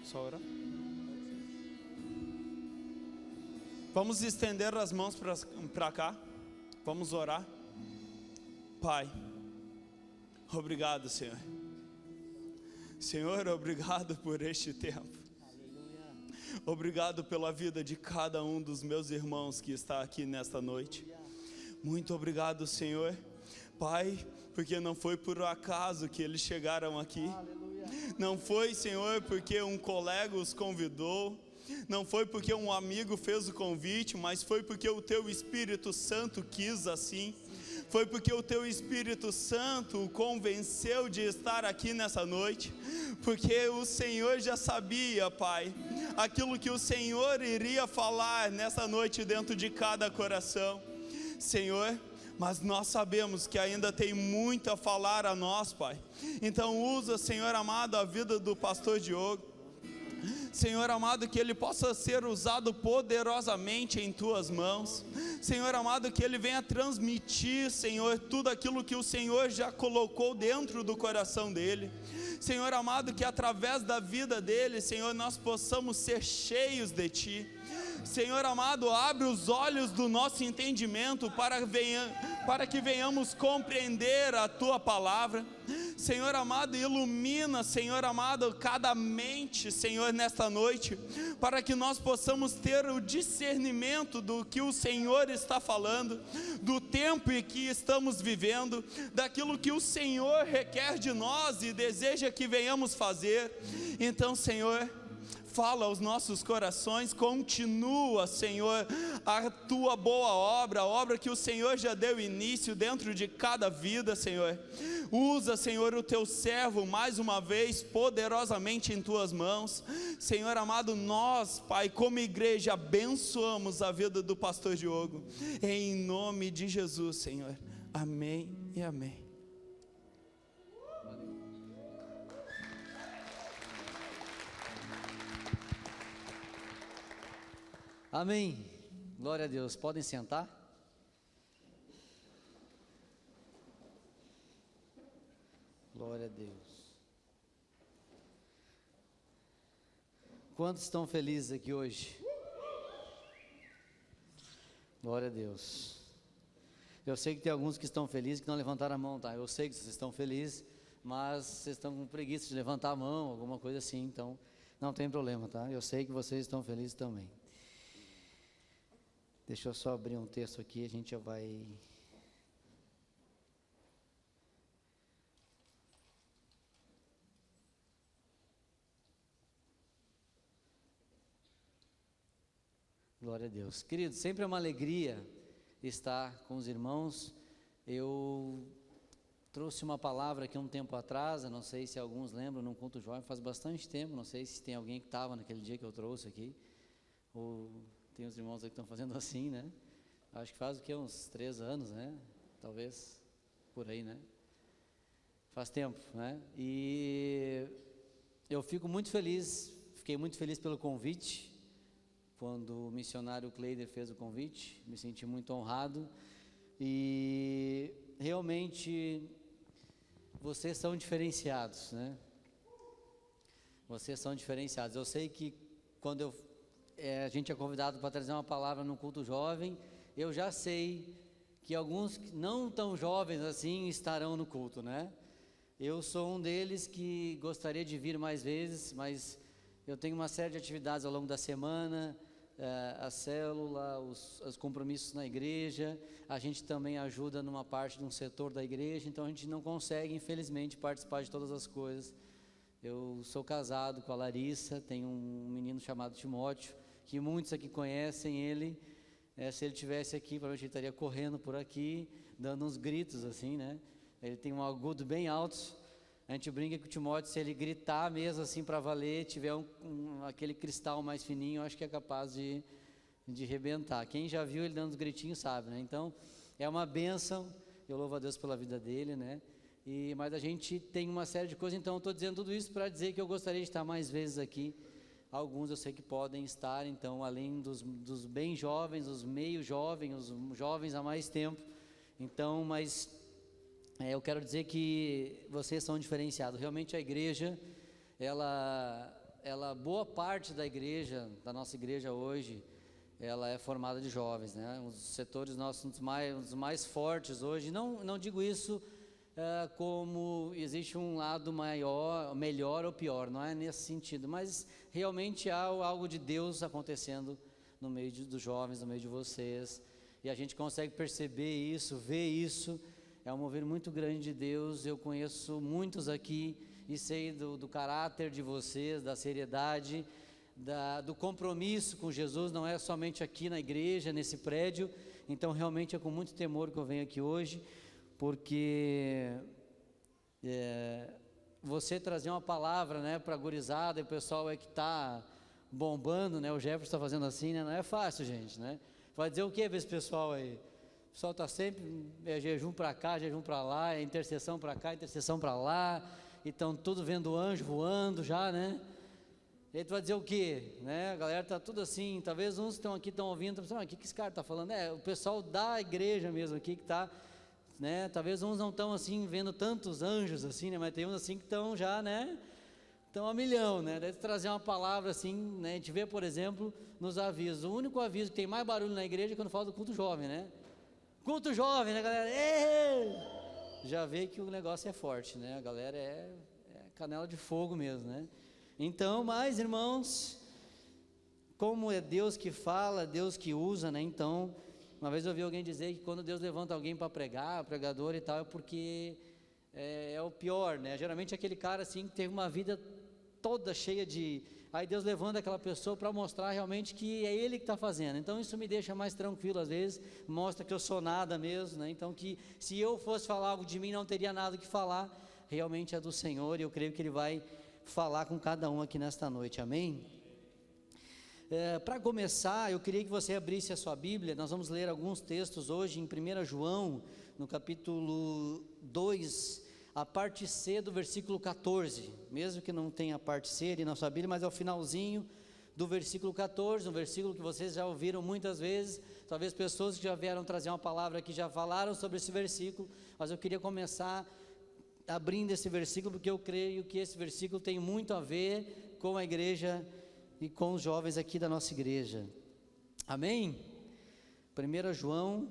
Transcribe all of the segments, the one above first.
Só orar? Vamos estender as mãos para cá. Vamos orar. Pai, obrigado, Senhor. Senhor, obrigado por este tempo. Obrigado pela vida de cada um dos meus irmãos que está aqui nesta noite. Muito obrigado, Senhor. Pai, porque não foi por acaso que eles chegaram aqui. Não foi, Senhor, porque um colega os convidou. Não foi porque um amigo fez o convite, mas foi porque o Teu Espírito Santo quis assim. Foi porque o Teu Espírito Santo o convenceu de estar aqui nessa noite. Porque o Senhor já sabia, Pai, aquilo que o Senhor iria falar nessa noite dentro de cada coração. Senhor, mas nós sabemos que ainda tem muito a falar a nós, Pai. Então usa, Senhor amado, a vida do pastor Diogo. Senhor amado, que ele possa ser usado poderosamente em Tuas mãos. Senhor amado, que ele venha transmitir, Senhor, tudo aquilo que o Senhor já colocou dentro do coração dele. Senhor amado, que através da vida dele, Senhor, nós possamos ser cheios de Ti. Senhor amado, abre os olhos do nosso entendimento para que venhamos compreender a Tua palavra. Senhor amado, ilumina, Senhor amado, cada mente, Senhor, nesta noite, para que nós possamos ter o discernimento do que o Senhor está falando, do tempo em que estamos vivendo, daquilo que o Senhor requer de nós e deseja que venhamos fazer. Então, Senhor, fala aos nossos corações, continua, Senhor, a Tua boa obra, a obra que o Senhor já deu início dentro de cada vida, Senhor. Usa, Senhor, o Teu servo mais uma vez, poderosamente em Tuas mãos. Senhor amado, nós, Pai, como igreja, abençoamos a vida do pastor Diogo, em nome de Jesus, Senhor. Amém e amém. Amém. Glória a Deus. Podem sentar. Glória a Deus. Quantos estão felizes aqui hoje? Glória a Deus. Eu sei que tem alguns que estão felizes que não levantaram a mão, tá? Eu sei que vocês estão felizes, mas vocês estão com preguiça de levantar a mão, alguma coisa assim, então não tem problema, tá? Eu sei que vocês estão felizes também. Deixa eu só abrir um texto aqui, a gente já vai... Glória a Deus. Queridos, sempre é uma alegria estar com os irmãos. Eu trouxe uma palavra aqui um tempo atrás, eu não sei se alguns lembram, num culto jovem, faz bastante tempo, não sei se tem alguém que estava naquele dia que eu trouxe aqui, ou... Tem os irmãos aí que estão fazendo assim, né? Acho que faz o que? Uns 3 anos, né? Talvez, por aí, né? Faz tempo, né? E eu fiquei muito feliz pelo convite, quando o missionário Cleider fez o convite, me senti muito honrado, e realmente, vocês são diferenciados, né? Vocês são diferenciados. Eu sei que quando a gente é convidado para trazer uma palavra no culto jovem, eu já sei que alguns não tão jovens assim estarão no culto, né? Eu sou um deles que gostaria de vir mais vezes, mas eu tenho uma série de atividades ao longo da semana, a célula, os compromissos na igreja, a gente também ajuda numa parte de um setor da igreja, então a gente não consegue, infelizmente, participar de todas as coisas. Eu sou casado com a Larissa, tenho um menino chamado Timóteo, que muitos aqui conhecem ele. Se ele estivesse aqui, provavelmente ele estaria correndo por aqui, dando uns gritos assim, né? Ele tem um agudo bem alto. A gente brinca com o Timóteo, se ele gritar mesmo assim para valer, tiver aquele cristal mais fininho, eu acho que é capaz de arrebentar. Quem já viu ele dando uns gritinhos sabe, né? Então, é uma bênção, eu louvo a Deus pela vida dele, né? Mas a gente tem uma série de coisas, então eu estou dizendo tudo isso para dizer que eu gostaria de estar mais vezes aqui. Alguns eu sei que podem estar, então, além dos bem jovens, os meio jovens, os jovens há mais tempo. Então, mas eu quero dizer que vocês são diferenciados. Realmente a igreja, ela boa parte da igreja, da nossa igreja hoje, ela é formada de jovens, né? Os setores nossos, um dos mais fortes hoje. Não digo isso como existe um lado maior, melhor ou pior, não é nesse sentido, mas realmente há algo de Deus acontecendo no meio dos jovens, no meio de vocês, e a gente consegue perceber isso, ver isso. É um mover muito grande de Deus. Eu conheço muitos aqui e sei do caráter de vocês, da seriedade, do compromisso com Jesus, não é somente aqui na igreja, nesse prédio. Então realmente é com muito temor que eu venho aqui hoje, porque você trazer uma palavra, né, para a gurizada, e o pessoal que está bombando, né, o Jefferson está fazendo assim, né, não é fácil, gente, né? Vai dizer o que para esse pessoal aí? O pessoal está sempre jejum para cá, jejum para lá, intercessão para cá, intercessão para lá, e estão tudo vendo anjo voando já, né? E aí tu vai dizer o quê? Né? A galera está tudo assim, talvez uns estão aqui, estão ouvindo, estão pensando, o que esse cara está falando? O pessoal da igreja mesmo aqui que está, né? Talvez uns não estão assim, vendo tantos anjos assim, né? Mas tem uns assim que estão já, né? Estão a milhão, né? Deve trazer uma palavra assim, né? A gente vê, por exemplo, nos avisos, o único aviso que tem mais barulho na igreja é quando fala do culto jovem, né? Culto jovem, né, galera? Já vê que o negócio é forte, né? A galera é canela de fogo mesmo, né? Então, mas irmãos, como é Deus que fala, Deus que usa, né? Então, uma vez eu ouvi alguém dizer que quando Deus levanta alguém para pregar, pregador e tal, é porque é o pior, né? Geralmente é aquele cara assim que teve uma vida toda cheia de... Aí Deus levanta aquela pessoa para mostrar realmente que é Ele que está fazendo. Então isso me deixa mais tranquilo às vezes, mostra que eu sou nada mesmo, né? Então que se eu fosse falar algo de mim, não teria nada o que falar, realmente é do Senhor, e eu creio que Ele vai falar com cada um aqui nesta noite, amém? Para começar, eu queria que você abrisse a sua Bíblia. Nós vamos ler alguns textos hoje em 1 João, no capítulo 2, a parte C do versículo 14, mesmo que não tenha a parte C ali na sua Bíblia, mas é o finalzinho do versículo 14, um versículo que vocês já ouviram muitas vezes, talvez pessoas que já vieram trazer uma palavra aqui já falaram sobre esse versículo, mas eu queria começar abrindo esse versículo, porque eu creio que esse versículo tem muito a ver com a igreja e com os jovens aqui da nossa igreja, amém? 1 João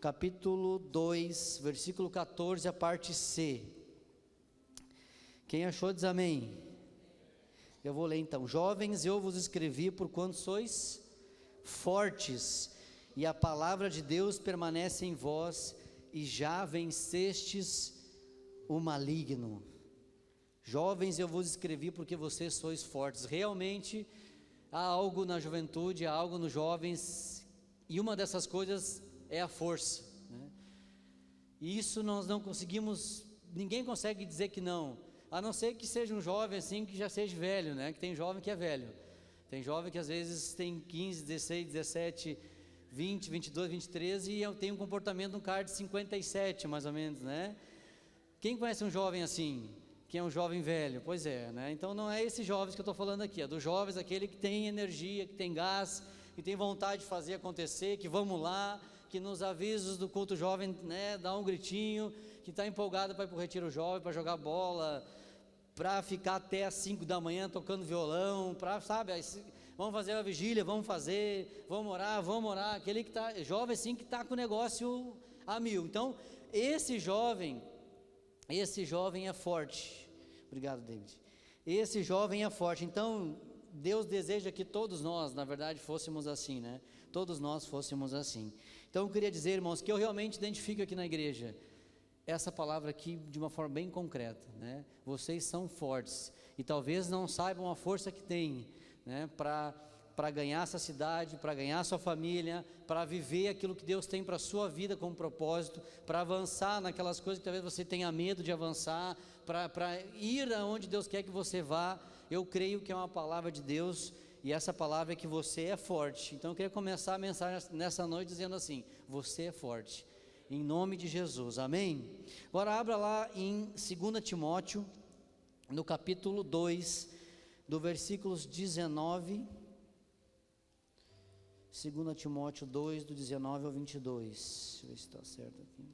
capítulo 2, versículo 14, a parte C. Quem achou diz amém. Eu vou ler então. Jovens, eu vos escrevi porquanto sois fortes, e a palavra de Deus permanece em vós, e já vencestes o maligno. Jovens, eu vos escrevi porque vocês sois fortes. Realmente há algo na juventude, há algo nos jovens, e uma dessas coisas é a força, né? E isso nós não conseguimos, ninguém consegue dizer que não, a não ser que seja um jovem assim, que já seja velho, né? Que tem jovem que é velho, tem jovem que às vezes tem 15, 16, 17, 20, 22, 23 e tem um comportamento, um cara de 57 mais ou menos, né? Quem conhece um jovem assim? Que é um jovem velho? Pois é, né? Então não é esses jovens que eu estou falando aqui, é dos jovens, aquele que tem energia, que tem gás, que tem vontade de fazer acontecer, que vamos lá, que nos avisos do culto jovem, né, dá um gritinho, que está empolgado para ir para o retiro jovem, para jogar bola, para ficar até às 5 da manhã tocando violão, para, sabe, vamos fazer a vigília, vamos orar, aquele que está, jovem assim, que está com o negócio a mil. Então, esse jovem é forte. Obrigado, David. Esse jovem é forte. Então, Deus deseja que todos nós, na verdade, fôssemos assim, né? Todos nós fôssemos assim. Então eu queria dizer, irmãos, que eu realmente identifico aqui na igreja essa palavra aqui de uma forma bem concreta, né? Vocês são fortes e talvez não saibam a força que têm, né? Para ganhar essa cidade, para ganhar a sua família, para viver aquilo que Deus tem para a sua vida como propósito, para avançar naquelas coisas que talvez você tenha medo de avançar, para ir aonde Deus quer que você vá. Eu creio que é uma palavra de Deus, e essa palavra é que você é forte. Então eu queria começar a mensagem nessa noite dizendo assim: você é forte, em nome de Jesus, amém? Agora abra lá em 2 Timóteo, no capítulo 2, do versículos 19, 2 Timóteo 2, do 19 ao 22, deixa eu ver se está certo aqui.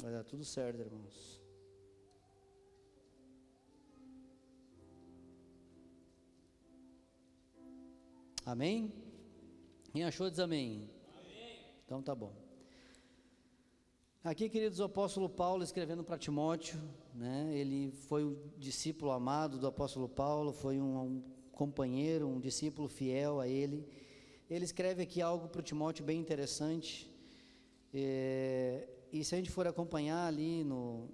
Vai dar tudo certo, irmãos. Amém? Quem achou diz amém. Amém. Então tá bom. Aqui, queridos, o apóstolo Paulo escrevendo para Timóteo, né? Ele foi o discípulo amado do apóstolo Paulo, foi um companheiro, um discípulo fiel a ele. Ele escreve aqui algo para o Timóteo bem interessante, e se a gente for acompanhar ali no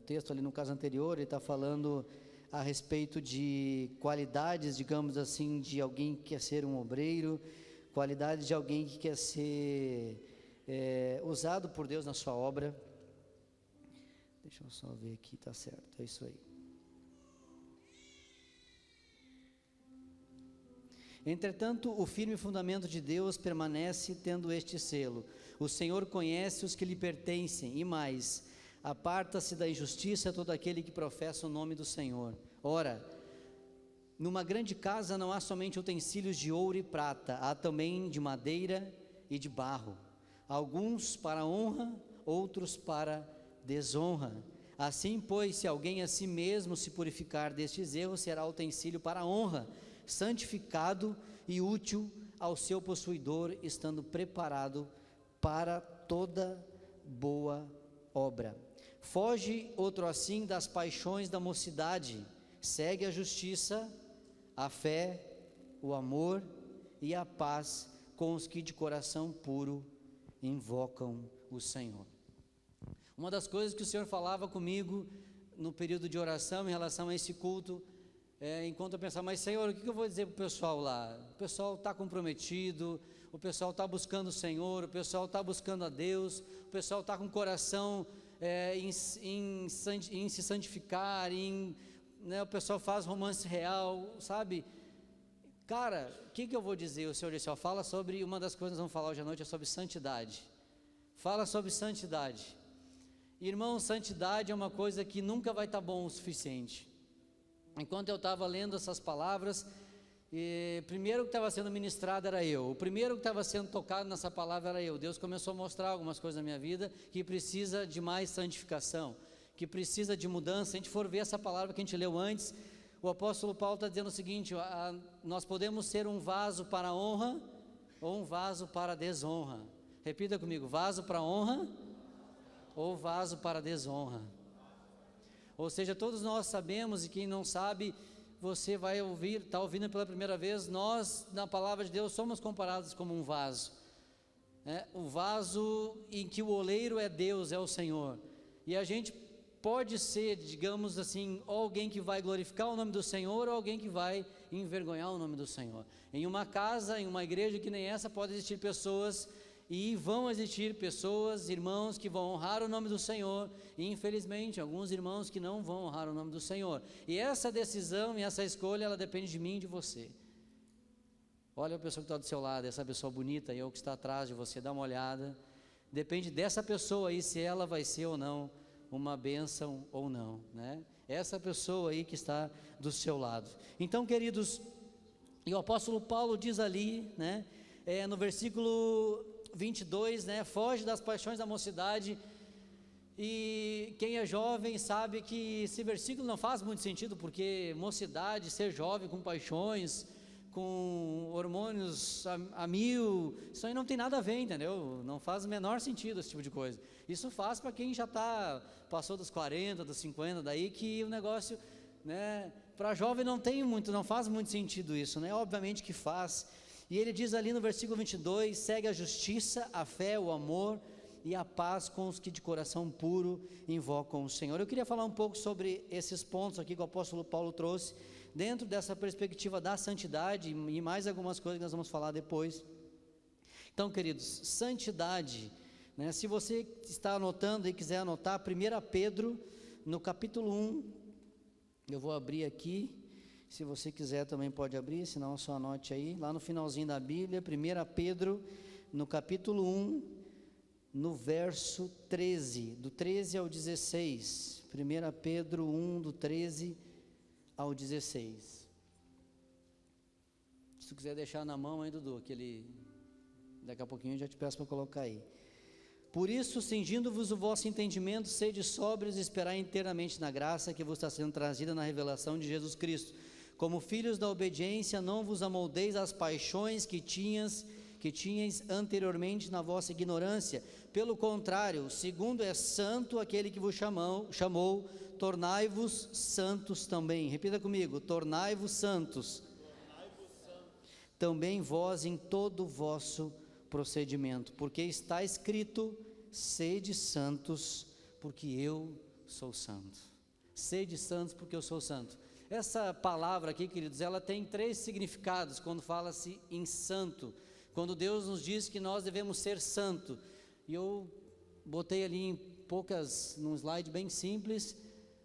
texto, ali no caso anterior, ele está falando a respeito de qualidades, digamos assim, de alguém que quer ser um obreiro, qualidades de alguém que quer ser usado por Deus na sua obra. Deixa eu só ver aqui, tá certo, é isso aí. Entretanto, o firme fundamento de Deus permanece tendo este selo: o Senhor conhece os que lhe pertencem, e mais, aparta-se da injustiça todo aquele que professa o nome do Senhor. Ora, numa grande casa não há somente utensílios de ouro e prata, há também de madeira e de barro, alguns para honra, outros para desonra. Assim, pois, se alguém a si mesmo se purificar destes erros, será utensílio para honra, santificado e útil ao seu possuidor, estando preparado para toda boa obra. Foge, outro assim, das paixões da mocidade, segue a justiça, a fé, o amor e a paz com os que de coração puro invocam o Senhor. Uma das coisas que o Senhor falava comigo no período de oração em relação a esse culto, enquanto eu pensava, mas Senhor, o que eu vou dizer para o pessoal lá? O pessoal está comprometido, o pessoal está buscando o Senhor, o pessoal está buscando a Deus, o pessoal está com o coração em se santificar, o pessoal faz romance real, sabe? Cara, o que eu vou dizer? O Senhor disse, fala sobre, uma das coisas que nós vamos falar hoje à noite é sobre santidade. Fala sobre santidade. Irmão, santidade é uma coisa que nunca vai estar bom o suficiente. Enquanto eu estava lendo essas palavras, primeiro que estava sendo ministrado era eu, o primeiro que estava sendo tocado nessa palavra era eu. Deus começou a mostrar algumas coisas na minha vida que precisa de mais santificação, que precisa de mudança. Se a gente for ver essa palavra que a gente leu antes, o apóstolo Paulo está dizendo o seguinte: nós podemos ser um vaso para honra ou um vaso para desonra. Repita comigo: vaso para honra ou vaso para desonra. Ou seja, todos nós sabemos, e quem não sabe, você vai ouvir, está ouvindo pela primeira vez, nós, na palavra de Deus, somos comparados como um vaso. O vaso em que o oleiro é Deus, é o Senhor. E a gente pode ser, digamos assim, ou alguém que vai glorificar o nome do Senhor, ou alguém que vai envergonhar o nome do Senhor. Em uma casa, em uma igreja que nem essa, pode existir pessoas, e vão existir pessoas, irmãos, que vão honrar o nome do Senhor, e infelizmente alguns irmãos que não vão honrar o nome do Senhor. E essa decisão e essa escolha, ela depende de mim e de você. Olha a pessoa que está do seu lado, essa pessoa bonita, e eu que está atrás de você, dá uma olhada. Depende dessa pessoa aí, se ela vai ser ou não uma bênção ou não, né? Essa pessoa aí que está do seu lado. Então, queridos, e o apóstolo Paulo diz ali, né, no versículo 22, né, foge das paixões da mocidade. E quem é jovem sabe que esse versículo não faz muito sentido, porque mocidade, ser jovem com paixões, com hormônios a mil, isso aí não tem nada a ver, entendeu? Não faz o menor sentido esse tipo de coisa. Isso faz para quem já passou dos 40, dos 50, daí que o negócio, né, para jovem não faz muito sentido isso, né? Obviamente que faz. E ele diz ali no versículo 22, segue a justiça, a fé, o amor e a paz com os que de coração puro invocam o Senhor. Eu queria falar um pouco sobre esses pontos aqui que o apóstolo Paulo trouxe, dentro dessa perspectiva da santidade, e mais algumas coisas que nós vamos falar depois. Então, queridos, santidade, né, se você está anotando e quiser anotar, 1 Pedro, no capítulo 1, eu vou abrir aqui, se você quiser também pode abrir, senão só anote aí, lá no finalzinho da Bíblia, 1 Pedro, no capítulo 1, no verso 13, do 13 ao 16, 1 Pedro 1, do 13 ao 16, se tu quiser deixar na mão aí, Dudu, daqui a pouquinho eu já te peço para colocar aí. Por isso, cingindo-vos o vosso entendimento, sede sóbrios e esperai inteiramente na graça que vos está sendo trazida na revelação de Jesus Cristo. Como filhos da obediência, não vos amoldeis às paixões que tinhais anteriormente na vossa ignorância. Pelo contrário, segundo é santo aquele que vos chamou, tornai-vos santos também. Repita comigo: tornai-vos santos. Também vós em todo o vosso procedimento, porque está escrito: sede santos, porque eu sou santo. Sede santos, porque eu sou santo. Essa palavra aqui, queridos, ela tem 3 significados quando fala-se em santo. Quando Deus nos diz que nós devemos ser santo, e eu botei ali num slide bem simples,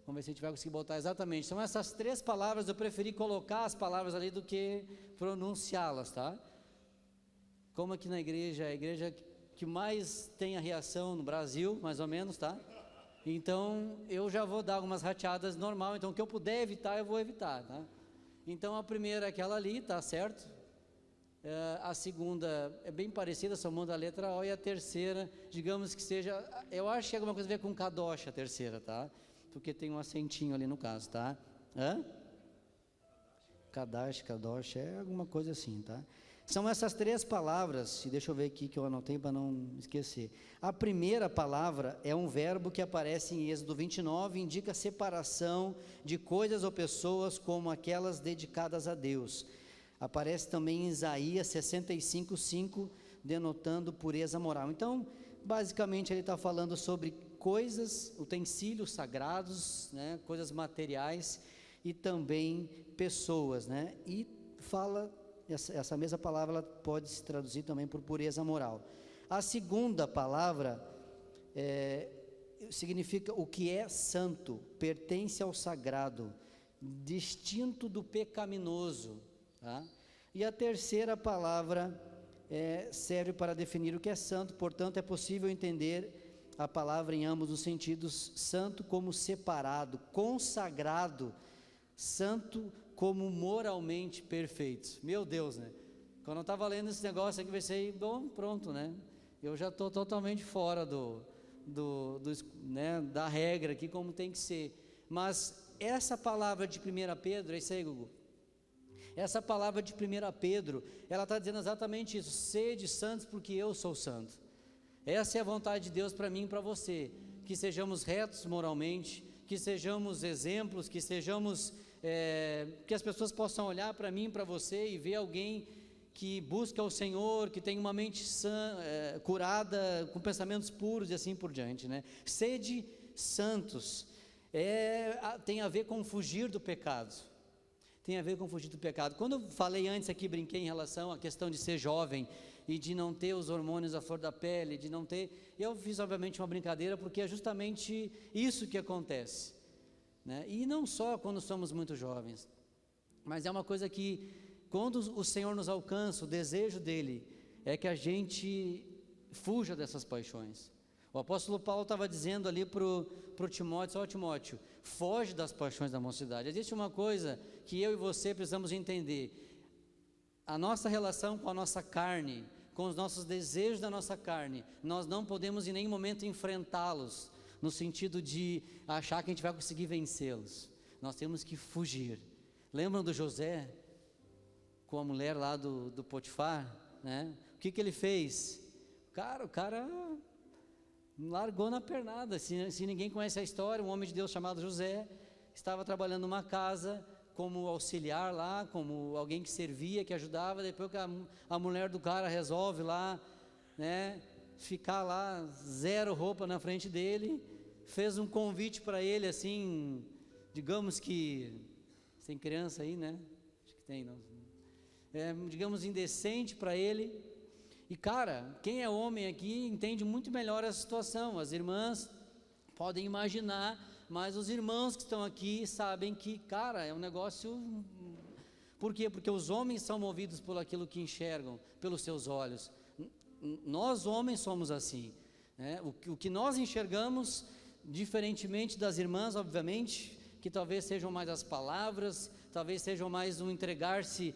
vamos ver se a gente vai conseguir botar exatamente. São essas 3 palavras, eu preferi colocar as palavras ali do que pronunciá-las, tá? Como aqui na igreja, a igreja que mais tem a reação no Brasil, mais ou menos, tá? Então, eu já vou dar algumas rateadas normal, então o que eu puder evitar, eu vou evitar, tá? Então, a primeira é aquela ali, tá certo? A segunda é bem parecida, somando a letra O, e a terceira, digamos que seja, eu acho que é alguma coisa a ver com Kadosh, a terceira, tá? Porque tem um acentinho ali no caso, tá? Kadosh, é alguma coisa assim, tá? São essas 3 palavras, e deixa eu ver aqui que eu anotei para não esquecer. A primeira palavra é um verbo que aparece em Êxodo 29, indica separação de coisas ou pessoas como aquelas dedicadas a Deus. Aparece também em Isaías 65:5, denotando pureza moral. Então, basicamente ele está falando sobre coisas, utensílios sagrados, né, coisas materiais e também pessoas, né? E fala, essa mesma palavra ela pode se traduzir também por pureza moral. A segunda palavra significa o que é santo, pertence ao sagrado, distinto do pecaminoso, tá? E a terceira palavra serve para definir o que é santo, portanto é possível entender a palavra em ambos os sentidos: santo como separado, consagrado, santo como moralmente perfeitos. Meu Deus, né? Quando eu estava lendo esse negócio aqui, pensei, bom, pronto, né? Eu já estou totalmente fora né, da regra aqui, como tem que ser. Mas essa palavra de 1 Pedro, é isso aí, Gugu? Essa palavra de 1 Pedro, ela está dizendo exatamente isso: sede santos porque eu sou santo. Essa é a vontade de Deus para mim e para você, que sejamos retos moralmente, que sejamos exemplos, que sejamos... que as pessoas possam olhar para mim, para você e ver alguém que busca o Senhor, que tem uma mente curada, com pensamentos puros e assim por diante, né? Sede santos, tem a ver com fugir do pecado, tem a ver com fugir do pecado. Quando eu falei antes aqui, brinquei em relação à questão de ser jovem e de não ter os hormônios à flor da pele, de não ter, eu fiz obviamente uma brincadeira, porque é justamente isso que acontece, né? E não só quando somos muito jovens, mas é uma coisa que, quando o Senhor nos alcança, o desejo dele é que a gente fuja dessas paixões. O apóstolo Paulo estava dizendo ali para o Timóteo: ó Timóteo, foge das paixões da mocidade. Existe uma coisa que eu e você precisamos entender: a nossa relação com a nossa carne, com os nossos desejos da nossa carne, nós não podemos em nenhum momento enfrentá-los, no sentido de achar que a gente vai conseguir vencê-los. Nós temos que fugir. Lembram do José, com a mulher lá do Potifar, né? O que ele fez? O cara largou na pernada. Se ninguém conhece a história, um homem de Deus chamado José estava trabalhando numa casa como auxiliar lá, como alguém que servia, que ajudava. Depois que a mulher do cara resolve lá, né, ficar lá, zero roupa na frente dele, fez um convite para ele, assim, digamos que, tem criança aí, né? Acho que tem, não. Digamos, indecente para ele. E cara, quem é homem aqui entende muito melhor essa situação. As irmãs podem imaginar, mas os irmãos que estão aqui sabem que, cara, é um negócio... Por quê? Porque os homens são movidos por aquilo que enxergam, pelos seus olhos. Nós homens somos assim, né? O que nós enxergamos, diferentemente das irmãs, obviamente, que talvez sejam mais as palavras, talvez sejam mais um entregar-se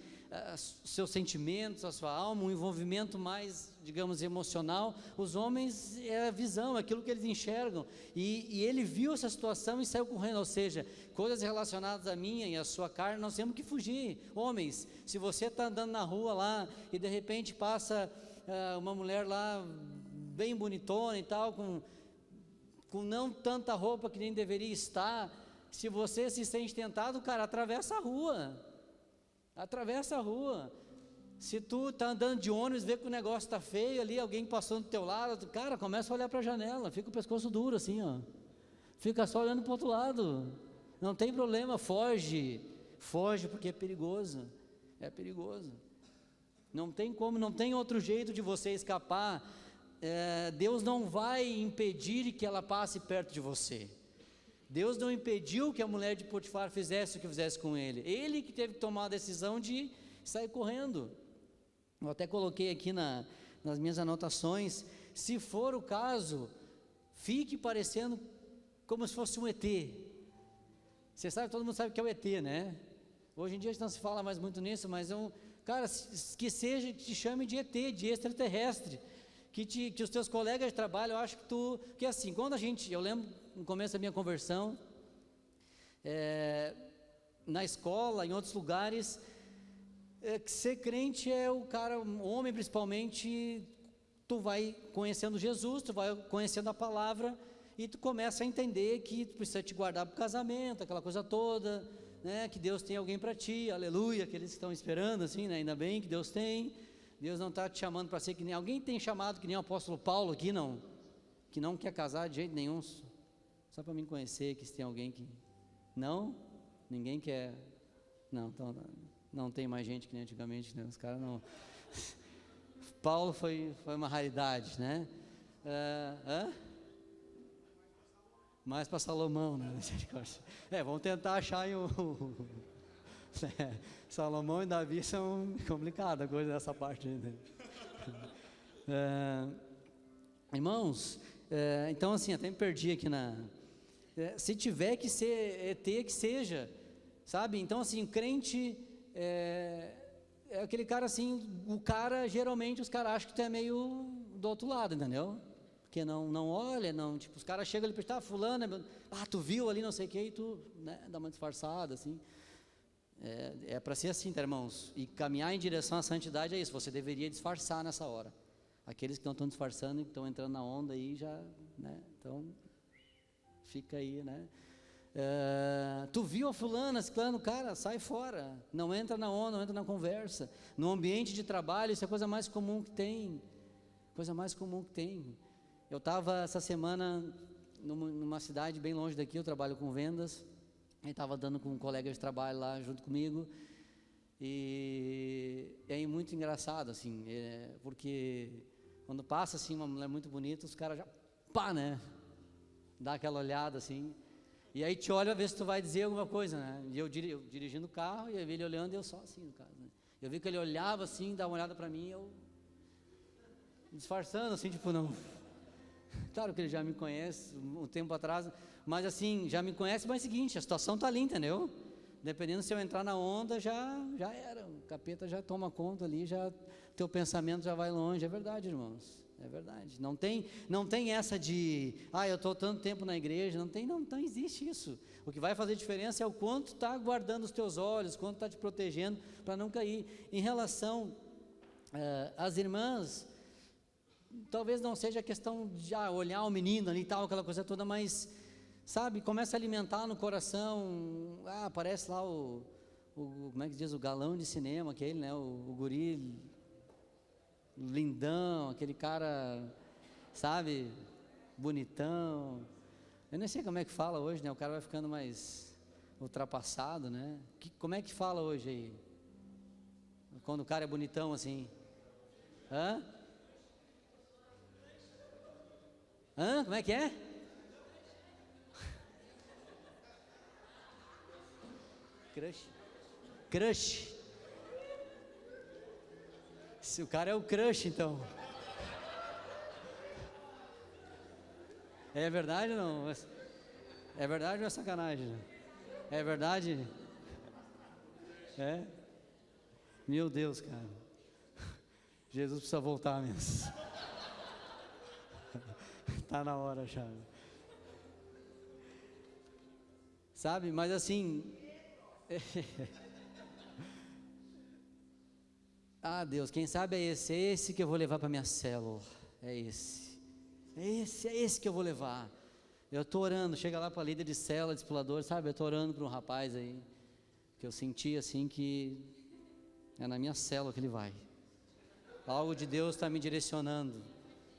seus sentimentos, a sua alma, um envolvimento mais, digamos, emocional. Os homens é a visão, é aquilo que eles enxergam, e ele viu essa situação e saiu correndo. Ou seja, coisas relacionadas à minha e à sua carne, nós temos que fugir. Homens, se você está andando na rua lá e de repente passa uma mulher lá bem bonitona e tal, com não tanta roupa que nem deveria estar, se você se sente tentado, cara, atravessa a rua. Atravessa a rua. Se tu está andando de ônibus, vê que o negócio está feio ali, alguém passando do teu lado, cara, começa a olhar para a janela, fica o pescoço duro assim, ó. Fica só olhando para o outro lado. Não tem problema, foge porque é perigoso. É perigoso. Não tem como, não tem outro jeito de você escapar. Deus não vai impedir que ela passe perto de você. Deus não impediu que a mulher de Potifar fizesse o que fizesse com ele. Ele que teve que tomar a decisão de sair correndo. Eu até coloquei aqui nas minhas anotações: se for o caso, fique parecendo como se fosse um ET. Você sabe, todo mundo sabe que é o ET, né? Hoje em dia a gente não se fala mais muito nisso, mas cara, que te chame de ET, de extraterrestre. Que os teus colegas de trabalho, eu acho que assim, eu lembro no começo da minha conversão, na escola, em outros lugares, que ser crente é o cara, um homem principalmente, tu vai conhecendo Jesus, tu vai conhecendo a palavra, e tu começa a entender que tu precisa te guardar para o casamento, aquela coisa toda, né, que Deus tem alguém para ti, aleluia, aqueles que estão esperando assim, né, ainda bem que Deus tem. Deus não está te chamando para ser que nem alguém tem chamado, que nem o apóstolo Paulo aqui, não, que não quer casar de jeito nenhum, só para me conhecer, que se tem alguém que não, ninguém quer, não, então, não tem mais gente que nem antigamente, né? Os caras não. Paulo foi uma raridade, né? Mais para Salomão, né? Vamos tentar achar aí Salomão e Davi são complicada a coisa dessa parte aí, né? Irmãos, então assim, até me perdi aqui se tiver que ser ET, que seja, sabe? Então assim, crente é aquele cara assim, geralmente os caras acham que tu é meio do outro lado, entendeu? Porque não olha, tipo, os caras chegam ali para estar fulano, tu viu ali não sei o que, e tu, né, dá uma disfarçada assim. É para ser assim, tá, irmãos? E caminhar em direção à santidade é isso. Você deveria disfarçar nessa hora. Aqueles que não estão disfarçando e que estão entrando na onda aí já, né? Então, fica aí, né? Tu viu a fulana, ciclano, cara, sai fora. Não entra na onda, não entra na conversa. No ambiente de trabalho, isso é a coisa mais comum que tem. Coisa mais comum que tem. Eu estava essa semana numa cidade bem longe daqui, eu trabalho com vendas. Ele estava dando com um colega de trabalho lá junto comigo, e é muito engraçado assim, porque quando passa assim uma mulher muito bonita, os caras já, né, dá aquela olhada assim, e aí te olha a ver se tu vai dizer alguma coisa, né, e eu dirigindo o carro, e eu vi ele olhando, e eu só assim no carro, né? Eu vi que ele olhava assim, dava uma olhada para mim, eu disfarçando assim, tipo, não, claro que ele já me conhece um tempo atrás, mas assim, já me conhece, mas é o seguinte, a situação está ali, entendeu? Dependendo se eu entrar na onda, já era, o capeta já toma conta ali, já teu pensamento já vai longe. É verdade, irmãos, é verdade. Não tem essa de, eu estou tanto tempo na igreja, não existe isso. O que vai fazer diferença é o quanto está guardando os teus olhos, quanto está te protegendo para não cair. Em relação às irmãs, talvez não seja questão de olhar o menino ali e tal, aquela coisa toda, mas, sabe, começa a alimentar no coração, aparece lá como é que diz, o galão de cinema, aquele, né, o guri lindão, aquele cara, sabe, bonitão, eu nem sei como é que fala hoje, né, o cara vai ficando mais ultrapassado, né, como é que fala hoje aí, quando o cara é bonitão assim, como é que é? Crush. Se o cara é o crush, então. É verdade ou não? É verdade ou é sacanagem? É verdade? Meu Deus, cara. Jesus precisa voltar mesmo. Tá na hora já. Sabe, mas assim... Ah, Deus, quem sabe é esse que eu vou levar para minha célula. É esse que eu vou levar. Eu estou orando, chega lá para a líder de célula, discipulador, sabe? Eu estou orando para um rapaz aí, que eu senti assim que é na minha célula que ele vai. Algo de Deus está me direcionando.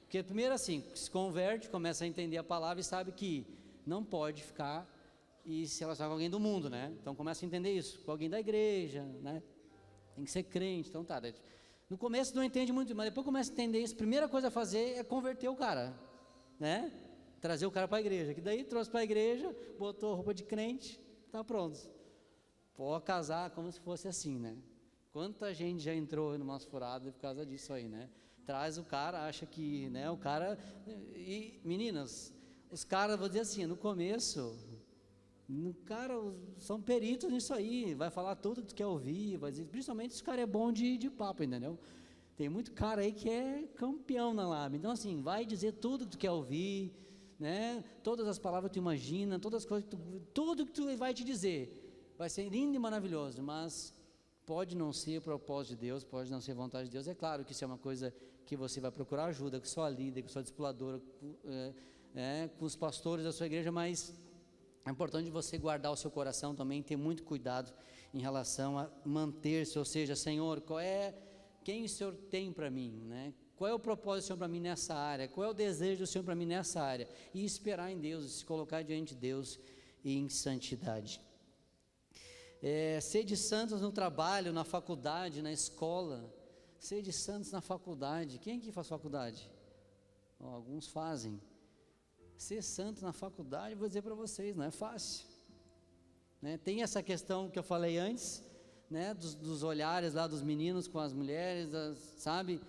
Porque primeiro assim, se converte, começa a entender a palavra e sabe que não pode ficar e se relacionar com alguém do mundo, né? Então começa a entender isso, com alguém da igreja, né? Tem que ser crente, então tá. No começo não entende muito, mas depois começa a entender isso. Primeira coisa a fazer é converter o cara, né? Trazer o cara para a igreja, que daí trouxe para a igreja, botou roupa de crente, tá pronto. Pode casar como se fosse assim, né? Quanta gente já entrou numa furada por causa disso aí, né? Traz o cara, acha que, né? O cara, e meninas, os caras, vou dizer assim, no começo, cara, são peritos nisso aí, vai falar tudo que tu quer ouvir, vai dizer, principalmente se o cara é bom de papo, entendeu? Tem muito cara aí que é campeão na lábia, então assim, vai dizer tudo que tu quer ouvir, né? Todas as palavras que tu imagina, todas as coisas, tudo que tu vai te dizer, vai ser lindo e maravilhoso, mas pode não ser o propósito de Deus, pode não ser a vontade de Deus. É claro que isso é uma coisa que você vai procurar ajuda com sua líder, com sua discipuladora, com os pastores da sua igreja, mas é importante você guardar o seu coração também, ter muito cuidado em relação a manter-se, ou seja, Senhor, quem o Senhor tem para mim, né? Qual é o propósito do Senhor para mim nessa área? Qual é o desejo do Senhor para mim nessa área? E esperar em Deus, se colocar diante de Deus em santidade. Sede santos no trabalho, na faculdade, na escola. Sede santos na faculdade. Quem aqui faz faculdade? Alguns fazem. Ser santo na faculdade, vou dizer para vocês, não é fácil, né? Tem essa questão que eu falei antes, né? Dos olhares lá dos meninos com as mulheres, sabe?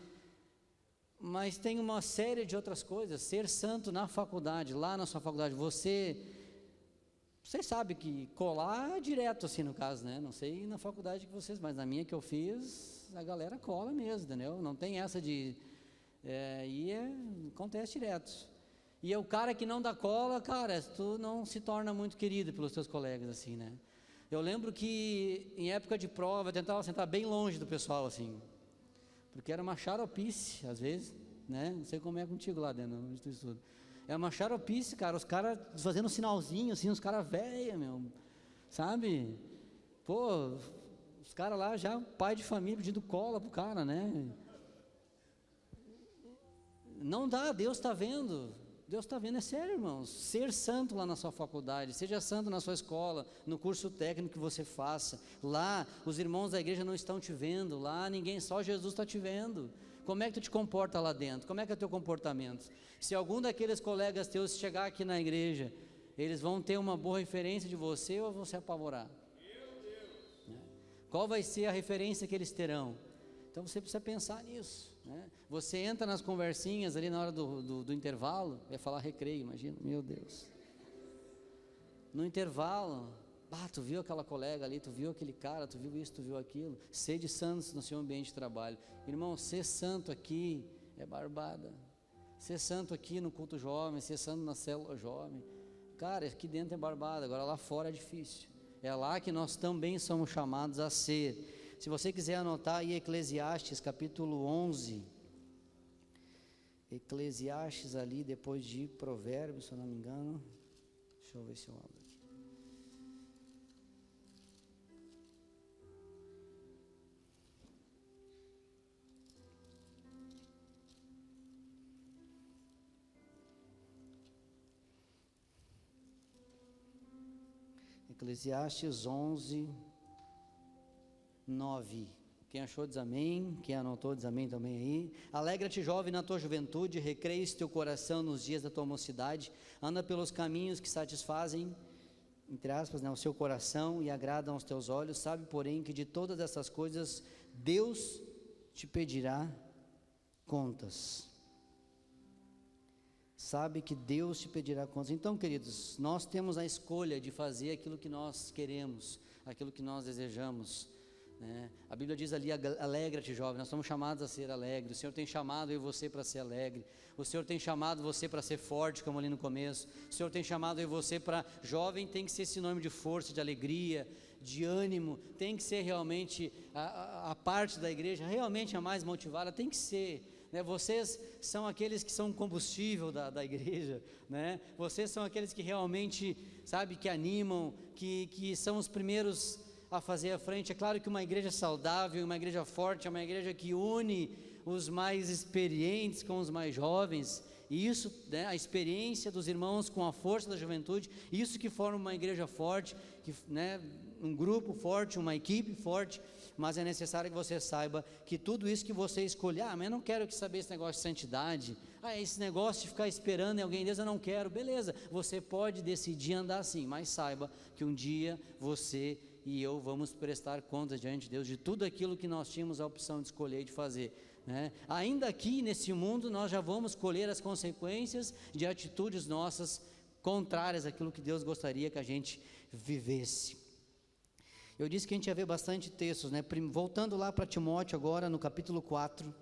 Mas tem uma série de outras coisas. Ser santo na faculdade, lá na sua faculdade, vocês sabem que colar direto assim no caso, né? Não sei na faculdade que vocês, mas na minha que eu fiz, a galera cola mesmo, entendeu? Não tem essa de... acontece direto. E é o cara que não dá cola, cara, tu não se torna muito querido pelos teus colegas, assim, né? Eu lembro que em época de prova, eu tentava sentar bem longe do pessoal, assim, porque era uma xaropice, às vezes, né? Não sei como é contigo lá dentro, onde tu estuda. É uma xaropice, cara, os caras fazendo um sinalzinho, assim, os caras velhos, meu, sabe? Pô, os caras lá já, pai de família pedindo cola pro cara, né? Não dá, Deus está vendo. Deus está vendo, é sério, irmãos. Ser santo lá na sua faculdade, seja santo na sua escola, no curso técnico que você faça. Lá, os irmãos da igreja não estão te vendo, lá ninguém, só Jesus está te vendo. Como é que tu te comporta lá dentro? Como é que é o teu comportamento? Se algum daqueles colegas teus chegar aqui na igreja, eles vão ter uma boa referência de você ou vão se apavorar? Qual vai ser a referência que eles terão? Então você precisa pensar nisso, né? Você entra nas conversinhas ali na hora do intervalo, vai falar recreio, imagina, meu Deus. No intervalo, tu viu aquela colega ali, tu viu aquele cara, tu viu isso, tu viu aquilo. Sede santos no seu ambiente de trabalho. Irmão, ser santo aqui é barbada. Ser santo aqui no culto jovem, ser santo na célula jovem. Cara, aqui dentro é barbada, agora lá fora é difícil. É lá que nós também somos chamados a ser. Se você quiser anotar aí Eclesiastes capítulo 11, Eclesiastes ali depois de Provérbios, se eu não me engano, deixa eu ver se eu abro aqui. Eclesiastes 11, 9. Quem achou diz amém, quem anotou diz amém também aí. Alegra-te, jovem, na tua juventude, recreia-se teu coração nos dias da tua mocidade, anda pelos caminhos que satisfazem, entre aspas, né, o seu coração e agradam aos teus olhos. Sabe, porém, que de todas essas coisas Deus te pedirá contas. Sabe que Deus te pedirá contas. Então, queridos, nós temos a escolha de fazer aquilo que nós queremos, aquilo que nós desejamos. né? A Bíblia diz ali, alegra-te jovem, nós somos chamados a ser alegres, o Senhor tem chamado eu e você para ser alegre, o Senhor tem chamado você para ser forte, como ali no começo, o Senhor tem chamado eu e você para, jovem tem que ser sinônimo de força, de alegria, de ânimo, tem que ser realmente a parte da igreja, realmente a mais motivada, tem que ser, né? Vocês são aqueles que são o combustível da igreja, né? Vocês são aqueles que realmente, sabe, que animam, que são os primeiros a fazer a frente. É claro que uma igreja saudável, uma igreja forte, é uma igreja que une os mais experientes com os mais jovens, e isso, né, a experiência dos irmãos com a força da juventude, isso que forma uma igreja forte, que, né, um grupo forte, uma equipe forte. Mas é necessário que você saiba que tudo isso que você escolher, mas eu não quero saber esse negócio de santidade, esse negócio de ficar esperando em alguém, Deus, eu não quero, beleza, você pode decidir andar assim, mas saiba que um dia você e eu vamos prestar contas diante de Deus de tudo aquilo que nós tínhamos a opção de escolher e de fazer, né? Ainda aqui nesse mundo nós já vamos colher as consequências de atitudes nossas contrárias àquilo que Deus gostaria que a gente vivesse. Eu disse que a gente ia ver bastante textos, né? Voltando lá para Timóteo agora no capítulo 4,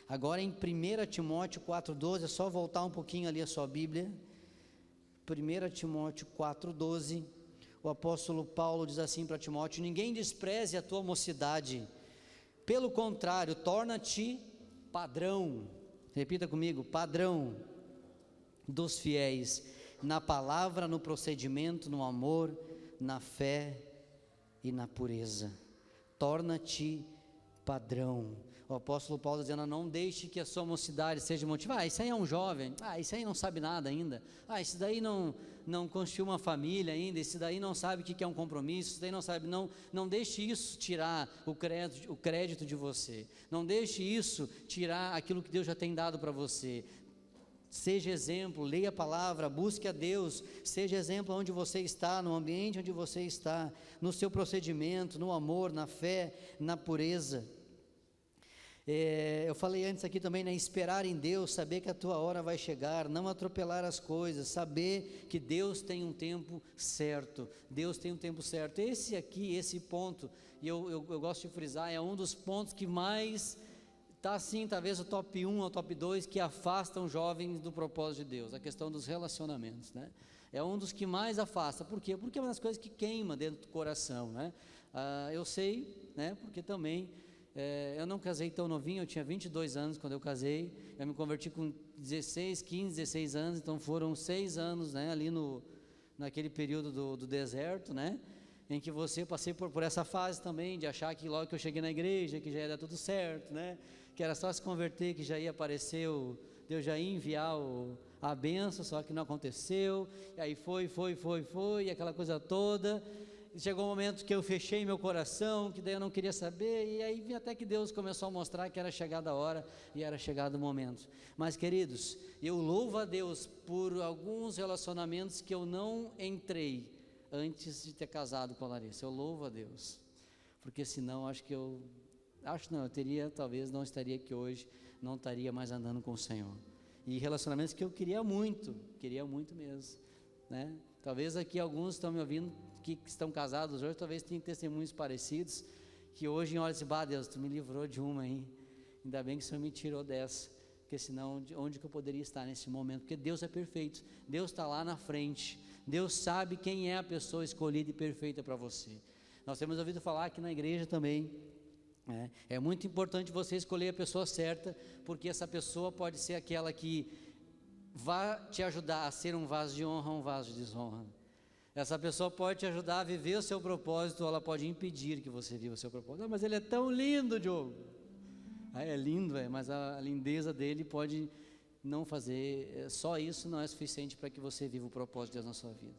agora em 1 Timóteo 4,12, é só voltar um pouquinho ali a sua Bíblia, 1 Timóteo 4,12, o apóstolo Paulo diz assim para Timóteo: ninguém despreze a tua mocidade, pelo contrário, torna-te padrão, repita comigo, padrão dos fiéis, na palavra, no procedimento, no amor, na fé e na pureza. Torna-te padrão. O apóstolo Paulo dizendo: não deixe que a sua mocidade seja motivada. Isso aí é um jovem, isso aí não sabe nada ainda, isso daí não constituiu uma família ainda, esse daí não sabe o que é um compromisso, esse daí não sabe, não deixe isso tirar o crédito de você, não deixe isso tirar aquilo que Deus já tem dado para você. Seja exemplo, leia a palavra, busque a Deus, seja exemplo onde você está, no ambiente onde você está, no seu procedimento, no amor, na fé, na pureza. Eu falei antes aqui também, né, esperar em Deus, saber que a tua hora vai chegar, não atropelar as coisas, saber que Deus tem um tempo certo, Deus tem um tempo certo. Esse ponto, e eu gosto de frisar, é um dos pontos que mais está assim, talvez o top 1 ou top 2, que afastam jovens do propósito de Deus, a questão dos relacionamentos, né? É um dos que mais afasta. Por quê? Porque é uma das coisas que queima dentro do coração, né? Eu sei, né, porque também eu não casei tão novinho, eu tinha 22 anos quando eu casei, eu me converti com 16 anos, então foram 6 anos, né, ali naquele período do deserto, né, em que passei por essa fase também, de achar que logo que eu cheguei na igreja, que já ia dar tudo certo, né, que era só se converter, que já ia aparecer, Deus já ia enviar a bênção, só que não aconteceu, e aí foi, e aquela coisa toda. Chegou um momento que eu fechei meu coração, que daí eu não queria saber, e aí até que Deus começou a mostrar que era chegada a hora, e era chegado o momento. Mas queridos, eu louvo a Deus por alguns relacionamentos que eu não entrei antes de ter casado com a Larissa. Eu louvo a Deus, porque senão eu teria, talvez não estaria aqui hoje, não estaria mais andando com o Senhor. E relacionamentos que eu queria muito mesmo, né? Talvez aqui alguns estão me ouvindo que estão casados hoje, talvez tenham testemunhos parecidos, que hoje olham assim: Deus, tu me livrou de uma, hein? Ainda bem que o Senhor me tirou dessa, porque senão onde que eu poderia estar nesse momento? Porque Deus é perfeito, Deus está lá na frente, Deus sabe quem é a pessoa escolhida e perfeita para você. Nós temos ouvido falar aqui na igreja também, é muito importante você escolher a pessoa certa, porque essa pessoa pode ser aquela que vai te ajudar a ser um vaso de honra ou um vaso de desonra. Essa pessoa pode te ajudar a viver o seu propósito, ou ela pode impedir que você viva o seu propósito. Mas ele é tão lindo, Diogo. É lindo, mas a lindeza dele pode não fazer, só isso não é suficiente para que você viva o propósito de Deus na sua vida.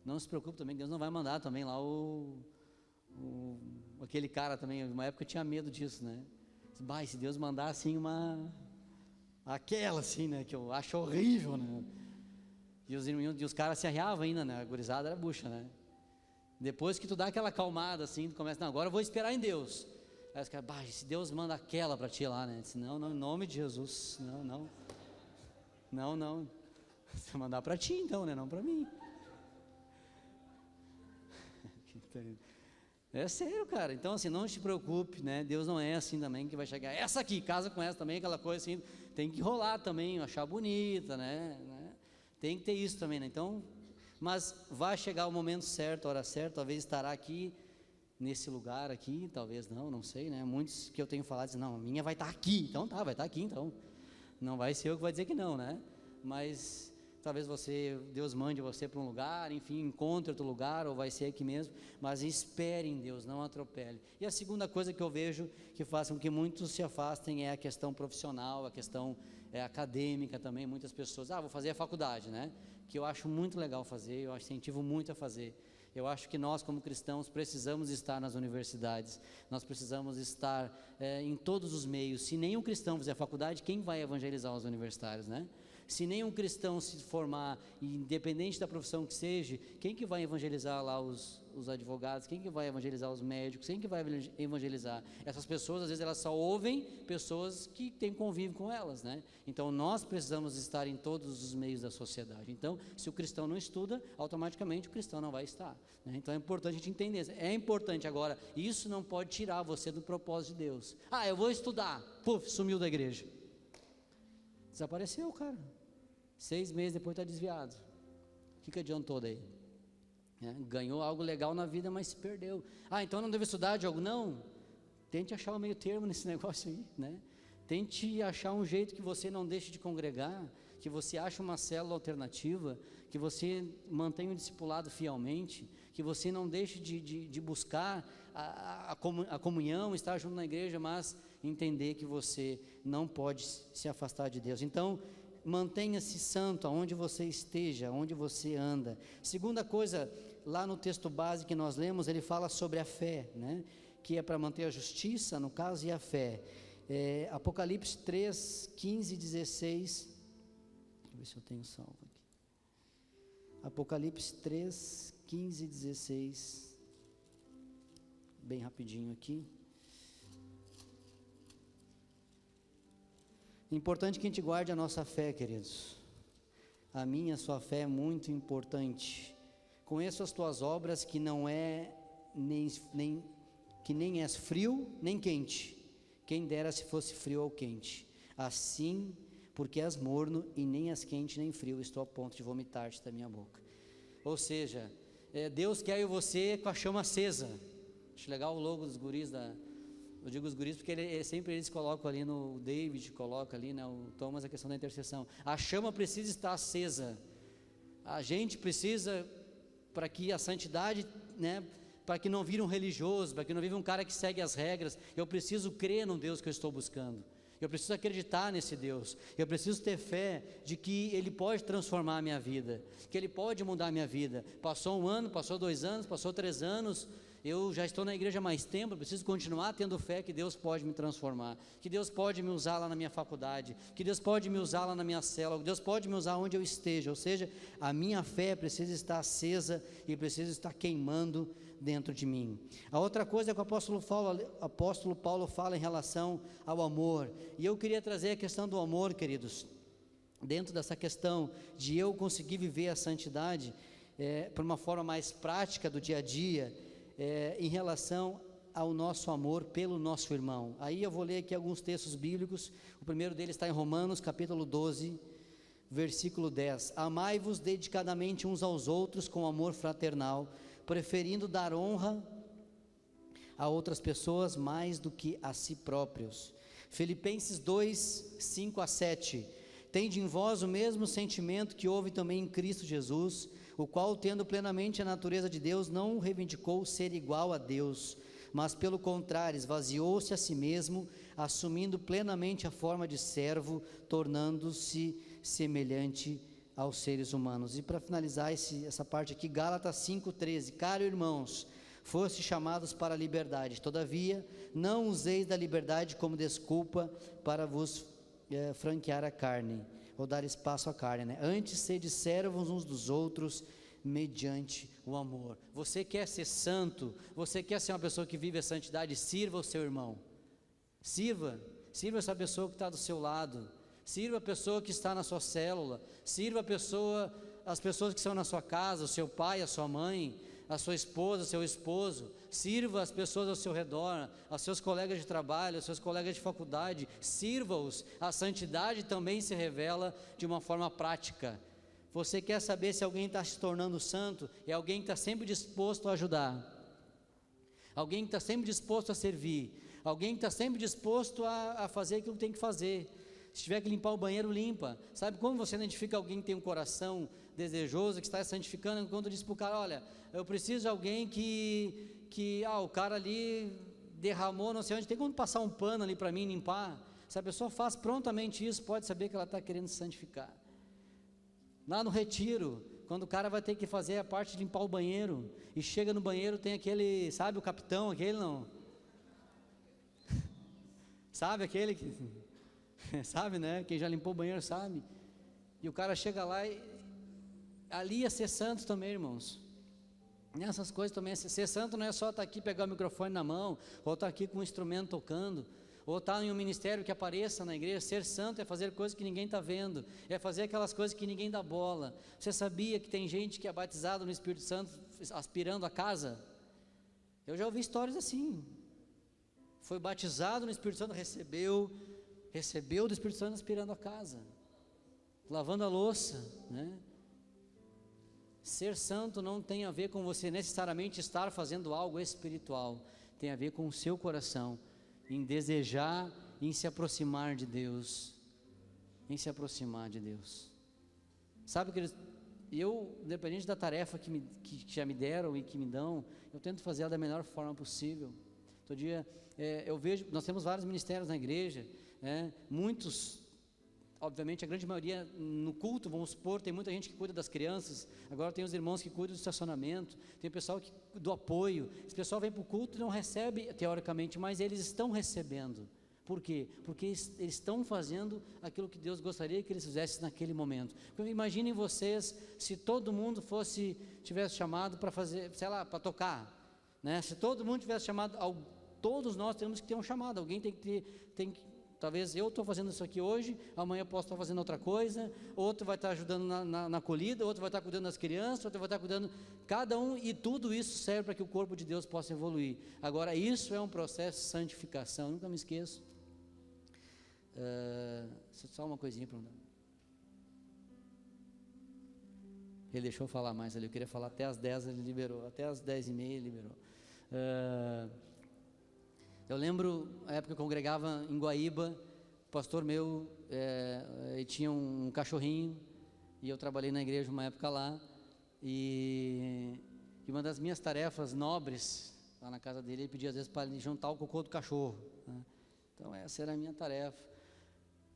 Não se preocupe também, Deus não vai mandar também lá aquele cara também. Uma época eu tinha medo disso, né? Se Deus mandar assim aquela assim, né, que eu acho horrível, né? E os caras se arriavam ainda, né? A gurizada era bucha, né? Depois que tu dá aquela acalmada assim, tu começa, não, agora eu vou esperar em Deus. Aí os caras, se Deus manda aquela para ti lá, né? Disse, não, em nome de Jesus, não. Se mandar para ti então, né? Não para mim. É sério, cara. Então, assim, não te preocupe, né? Deus não é assim também, que vai chegar, essa aqui, casa com essa também, aquela coisa assim, tem que rolar também, achar bonita, né? Tem que ter isso também, né? Então, mas vai chegar o momento certo, a hora certa, talvez estará aqui, nesse lugar aqui, talvez não sei, né? Muitos que eu tenho falado dizem, não, a minha vai estar aqui, então tá, vai estar aqui, então. Não vai ser eu que vai dizer que não, né? Mas talvez Deus mande você para um lugar, enfim, encontre outro lugar, ou vai ser aqui mesmo, mas espere em Deus, não atropele. E a segunda coisa que eu vejo que faz com que muitos se afastem é a questão profissional, a questão acadêmica também. Muitas pessoas, vou fazer a faculdade, né? Que eu acho muito legal fazer, eu incentivo muito a fazer. Eu acho que nós, como cristãos, precisamos estar nas universidades, nós precisamos estar em todos os meios. Se nenhum cristão fizer faculdade, quem vai evangelizar os universitários, né? Se nenhum cristão se formar, independente da profissão que seja, quem que vai evangelizar lá os advogados? Quem que vai evangelizar os médicos? Quem que vai evangelizar? Essas pessoas, às vezes, elas só ouvem pessoas que têm convívio com elas, né? Então, nós precisamos estar em todos os meios da sociedade. Então, se o cristão não estuda, automaticamente o cristão não vai estar, né? Então, é importante a gente entender. É importante agora, isso não pode tirar você do propósito de Deus. Eu vou estudar. Puf, sumiu da igreja. Desapareceu, cara. 6 meses depois está desviado. O que adiantou daí? Ganhou algo legal na vida, mas se perdeu. Então não deve estudar de algo? Não. Tente achar o meio termo nesse negócio aí, né? Tente achar um jeito que você não deixe de congregar, que você ache uma célula alternativa, que você mantenha o discipulado fielmente, que você não deixe de buscar a comunhão, estar junto na igreja, mas entender que você não pode se afastar de Deus. Então, mantenha-se santo aonde você esteja, aonde você anda. Segunda coisa, lá no texto base que nós lemos, ele fala sobre a fé, né? Que é para manter a justiça, no caso, e a fé. Apocalipse 3, 15 e 16. Deixa eu ver se eu tenho salvo aqui. Apocalipse 3, 15 e 16. Bem rapidinho aqui. Importante que a gente guarde a nossa fé, queridos. A minha, a sua fé é muito importante. Conheço as tuas obras, que não é que nem és frio nem quente. Quem dera se fosse frio ou quente. Assim, porque és morno e nem és quente nem frio, estou a ponto de vomitar-te da minha boca. Ou seja, Deus quer você com a chama acesa. Acho legal o logo dos guris eu digo os guris porque sempre eles colocam ali, o David coloca ali, né, o Thomas, a questão da intercessão. A chama precisa estar acesa. A gente precisa, para que a santidade, né, para que não vire um religioso, para que não viva um cara que segue as regras, eu preciso crer no Deus que eu estou buscando. Eu preciso acreditar nesse Deus. Eu preciso ter fé de que Ele pode transformar a minha vida, que Ele pode mudar a minha vida. Passou 1 ano, passou 2 anos, passou 3 anos, eu já estou na igreja há mais tempo, eu preciso continuar tendo fé que Deus pode me transformar, que Deus pode me usar lá na minha faculdade, que Deus pode me usar lá na minha célula, que Deus pode me usar onde eu esteja. Ou seja, a minha fé precisa estar acesa e precisa estar queimando dentro de mim. A outra coisa que o apóstolo Paulo fala em relação ao amor, e eu queria trazer a questão do amor, queridos, dentro dessa questão de eu conseguir viver a santidade por uma forma mais prática do dia a dia, em relação ao nosso amor pelo nosso irmão. Aí eu vou ler aqui alguns textos bíblicos. O primeiro deles está em Romanos, capítulo 12, versículo 10. Amai-vos dedicadamente uns aos outros com amor fraternal, preferindo dar honra a outras pessoas mais do que a si próprios. Filipenses 2, 5 a 7. Tende em vós o mesmo sentimento que houve também em Cristo Jesus, o qual, tendo plenamente a natureza de Deus, não reivindicou ser igual a Deus, mas pelo contrário, esvaziou-se a si mesmo, assumindo plenamente a forma de servo, tornando-se semelhante aos seres humanos. E para finalizar essa parte aqui, Gálatas 5,13. Caros irmãos, foste chamados para a liberdade, todavia não useis da liberdade como desculpa para vos franquear a carne, ou dar espaço à carne, né? Antes sede servos uns dos outros mediante o amor. Você quer ser santo? Você quer ser uma pessoa que vive a santidade? Sirva o seu irmão. Sirva essa pessoa que está do seu lado. Sirva a pessoa que está na sua célula. Sirva as pessoas que estão na sua casa, o seu pai, a sua mãe. a sua esposa, seu esposo, sirva as pessoas ao seu redor, aos seus colegas de trabalho, aos seus colegas de faculdade, sirva-os. A santidade também se revela de uma forma prática. Você quer saber se alguém está se tornando santo? É alguém que está sempre disposto a ajudar, alguém que está sempre disposto a servir, alguém que está sempre disposto a fazer aquilo que tem que fazer. Se tiver que limpar o banheiro, limpa. Sabe como você identifica alguém que tem um coração desejoso, que está santificando? Quando diz para o cara: olha, eu preciso de alguém que o cara ali derramou não sei onde, tem como passar um pano ali para mim limpar? Se a pessoa faz prontamente isso, pode saber que ela está querendo se santificar. Lá no retiro, quando o cara vai ter que fazer a parte de limpar o banheiro, e chega no banheiro, tem aquele, sabe o capitão, aquele não? Sabe aquele que... sabe, né? Quem já limpou o banheiro sabe. E o cara chega lá e ali é ser santo também, irmãos. Nessas coisas também, ser santo não é só estar aqui, pegar o microfone na mão, ou estar aqui com um instrumento tocando, ou estar em um ministério que apareça na igreja. Ser santo é fazer coisas que ninguém está vendo, é fazer aquelas coisas que ninguém dá bola. Você sabia que tem gente que é batizado no Espírito Santo aspirando a casa? Eu já ouvi histórias assim. Foi batizado no Espírito Santo, recebeu do Espírito Santo aspirando a casa, lavando a louça, né? Ser santo não tem a ver com você necessariamente estar fazendo algo espiritual, tem a ver com o seu coração, em desejar, em se aproximar de Deus, Sabe que eu, independente da tarefa que já me deram e que me dão, eu tento fazer ela da melhor forma possível. Todo dia eu vejo, nós temos vários ministérios na igreja, muitos, obviamente a grande maioria no culto, vamos supor, tem muita gente que cuida das crianças, agora tem os irmãos que cuidam do estacionamento, tem o pessoal do apoio. Esse pessoal vem para o culto e não recebe teoricamente, mas eles estão recebendo. Por quê? Porque eles estão fazendo aquilo que Deus gostaria que eles fizessem naquele momento. Imaginem vocês se todo mundo tivesse chamado para fazer, sei lá, para tocar, né? Se todo mundo tivesse chamado, todos nós temos que ter um chamado. Alguém tem que talvez eu estou fazendo isso aqui hoje, amanhã eu posso estar fazendo outra coisa, outro vai estar ajudando na acolhida, outro vai estar cuidando das crianças, outro vai estar cuidando, cada um, e tudo isso serve para que o corpo de Deus possa evoluir. Agora, isso é um processo de santificação, nunca me esqueço. Só uma coisinha para ele deixou eu falar mais ali, eu queria falar até as 10, ele liberou, até as 10h30 ele liberou. Eu lembro, a época que eu congregava em Guaíba, o pastor meu tinha um cachorrinho, e eu trabalhei na igreja uma época lá, e uma das minhas tarefas nobres, lá na casa dele, ele pedia às vezes para ele juntar o cocô do cachorro, né? Então essa era a minha tarefa,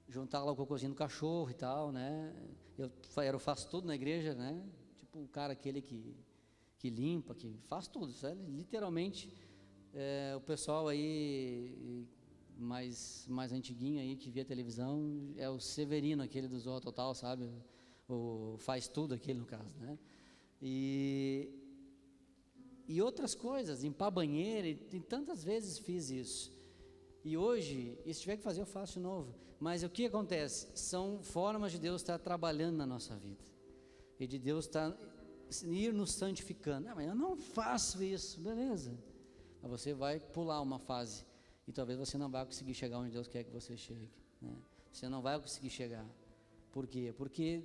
juntar lá o cocôzinho do cachorro e tal, né? Eu faço tudo na igreja, né? Tipo o cara aquele que limpa, que faz tudo, isso é literalmente... o pessoal aí mais antiguinho aí que via televisão é o Severino, aquele do Zorro Total, sabe? O faz tudo aquele no caso, né? E outras coisas, limpar banheiro, e tantas vezes fiz isso. E hoje, e se tiver que fazer, eu faço de novo. Mas o que acontece? São formas de Deus estar trabalhando na nossa vida, e de Deus ir nos santificando. Mas eu não faço isso, beleza? Você vai pular uma fase, e talvez você não vai conseguir chegar onde Deus quer que você chegue, né? Você não vai conseguir chegar. Por quê? Porque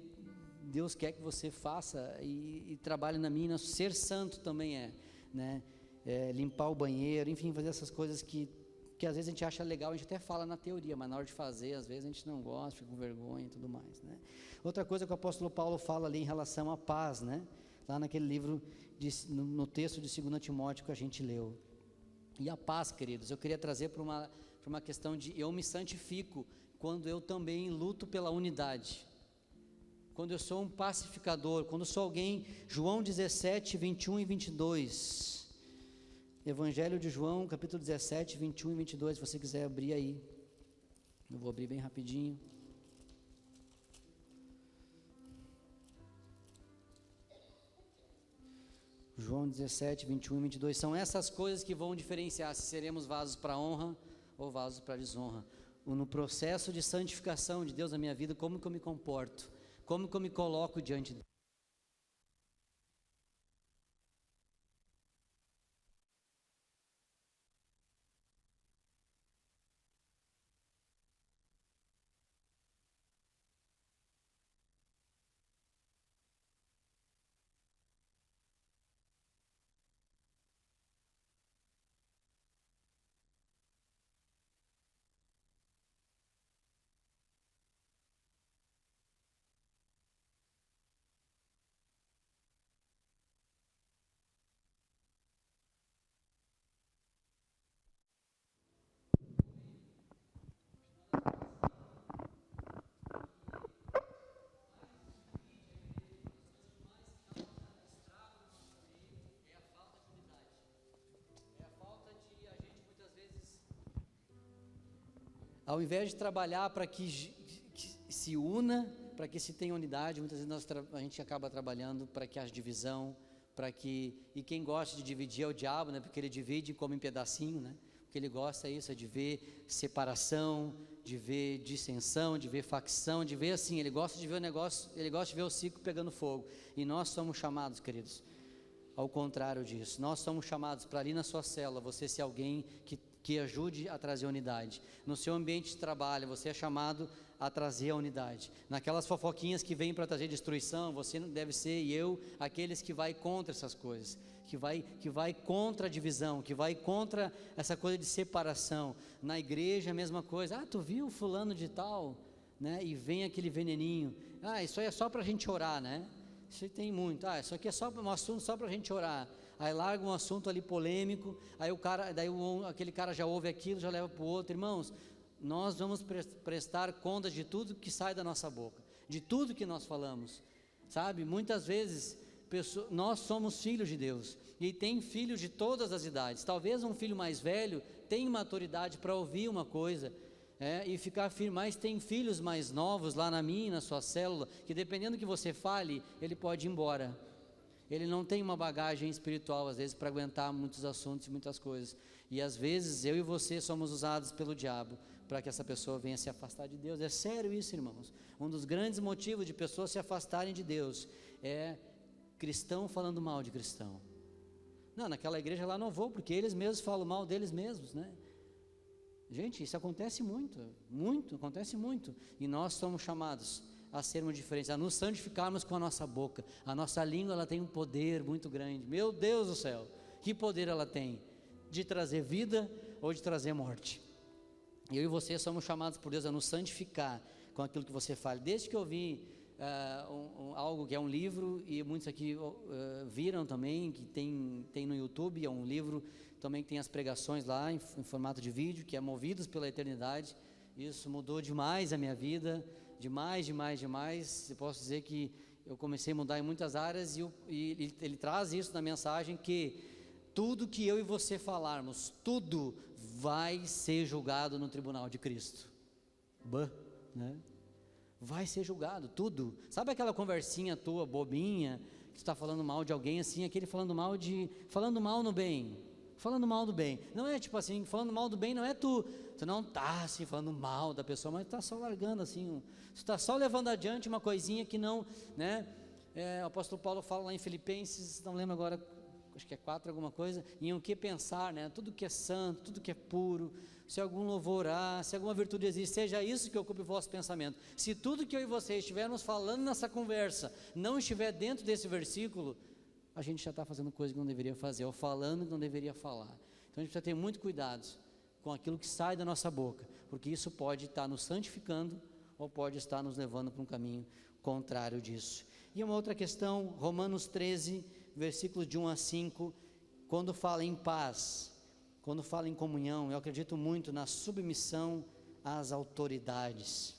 Deus quer que você faça e trabalhe na mina. Ser santo também né? Limpar o banheiro, enfim, fazer essas coisas que às vezes a gente acha legal, a gente até fala na teoria, mas na hora de fazer, às vezes a gente não gosta, fica com vergonha e tudo mais, né? Outra coisa que o apóstolo Paulo fala ali em relação à paz, né? Lá naquele livro, no texto de 2 Timóteo que a gente leu. E a paz, queridos, eu queria trazer para uma questão de eu me santifico quando eu também luto pela unidade, quando eu sou um pacificador, quando eu sou alguém. João 17, 21 e 22, Evangelho de João, capítulo 17, 21 e 22, se você quiser abrir aí, eu vou abrir bem rapidinho. João 17, 21 e 22, são essas coisas que vão diferenciar se seremos vasos para honra ou vasos para desonra. No processo de santificação de Deus na minha vida, como que eu me comporto, como que eu me coloco diante de Deus. Ao invés de trabalhar para que se una, para que se tenha unidade, muitas vezes a gente acaba trabalhando para que haja divisão, e quem gosta de dividir é o diabo, né? Porque ele divide e come em pedacinho, né? O que ele gosta é isso, é de ver separação, de ver dissensão, de ver facção, de ver assim, ele gosta de ver o negócio, ele gosta de ver o ciclo pegando fogo. E nós somos chamados, queridos, ao contrário disso. Nós somos chamados para ali na sua célula, você ser alguém que ajude a trazer unidade. No seu ambiente de trabalho, você é chamado a trazer a unidade. Naquelas fofoquinhas que vêm para trazer destruição, você não deve ser, e eu, aqueles que vai contra essas coisas, que vai contra a divisão, que vai contra essa coisa de separação. Na igreja a mesma coisa, tu viu fulano de tal, né? E vem aquele veneninho, isso aí é só para a gente orar, né? Isso aí tem muito, isso aqui é só um assunto só para a gente orar. Aí larga um assunto ali polêmico, aí aquele cara já ouve aquilo, já leva para o outro. Irmãos, nós vamos prestar conta de tudo que sai da nossa boca, de tudo que nós falamos, sabe? Muitas vezes nós somos filhos de Deus, e tem filhos de todas as idades. Talvez um filho mais velho tenha maturidade para ouvir uma coisa e ficar firme, mas tem filhos mais novos lá na minha, na sua célula, que dependendo do que você fale, ele pode ir embora. Ele não tem uma bagagem espiritual, às vezes, para aguentar muitos assuntos e muitas coisas. E às vezes eu e você somos usados pelo diabo para que essa pessoa venha se afastar de Deus. É sério isso, irmãos. Um dos grandes motivos de pessoas se afastarem de Deus é cristão falando mal de cristão. Não, naquela igreja lá não vou, porque eles mesmos falam mal deles mesmos, né? Gente, isso acontece muito, acontece muito. E nós somos chamados a sermos diferentes, a nos santificarmos com a nossa boca. A nossa língua, ela tem um poder muito grande. Meu Deus do céu, que poder ela tem? De trazer vida ou de trazer morte. Eu e você somos chamados por Deus a nos santificar com aquilo que você fala. Desde que eu vi algo que é um livro, e muitos aqui viram também, que tem no YouTube, é um livro também que tem as pregações lá em formato de vídeo, que é Movidos pela Eternidade. Isso mudou demais a minha vida, demais. Eu posso dizer que eu comecei a mudar em muitas áreas, e ele traz isso na mensagem, que tudo que eu e você falarmos, tudo vai ser julgado no tribunal de Cristo. Né? Vai ser julgado, tudo. Sabe aquela conversinha tua, bobinha, que tu está falando mal de alguém assim, aquele falando mal no bem. Falando mal do bem. Não é tipo assim, falando mal do bem não é tu não está assim falando mal da pessoa, mas está só largando assim, tu está só levando adiante uma coisinha que não, né? O apóstolo Paulo fala lá em Filipenses, não lembro agora, acho que é 4 alguma coisa, em o que pensar, né? Tudo que é santo, tudo que é puro, se algum louvor há, se alguma virtude existe, seja isso que ocupe o vosso pensamento. Se tudo que eu e você estivermos falando nessa conversa não estiver dentro desse versículo, a gente já está fazendo coisa que não deveria fazer, ou falando que não deveria falar. Então a gente precisa ter muito cuidado com aquilo que sai da nossa boca, porque isso pode estar nos santificando, ou pode estar nos levando para um caminho contrário disso. E uma outra questão, Romanos 13, versículos de 1 a 5, quando fala em paz, quando fala em comunhão, eu acredito muito na submissão às autoridades.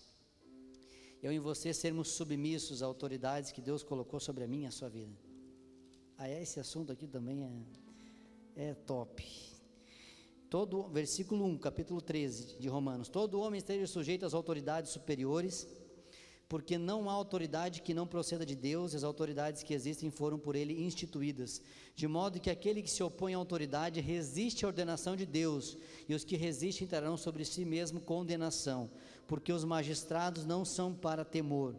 Eu e você sermos submissos às autoridades que Deus colocou sobre a minha e a sua vida. Esse assunto aqui também é top. Versículo 1, capítulo 13 de Romanos: todo homem esteja sujeito às autoridades superiores, porque não há autoridade que não proceda de Deus, as autoridades que existem foram por ele instituídas, de modo que aquele que se opõe à autoridade resiste à ordenação de Deus, e os que resistem terão sobre si mesmo condenação, porque os magistrados não são para temor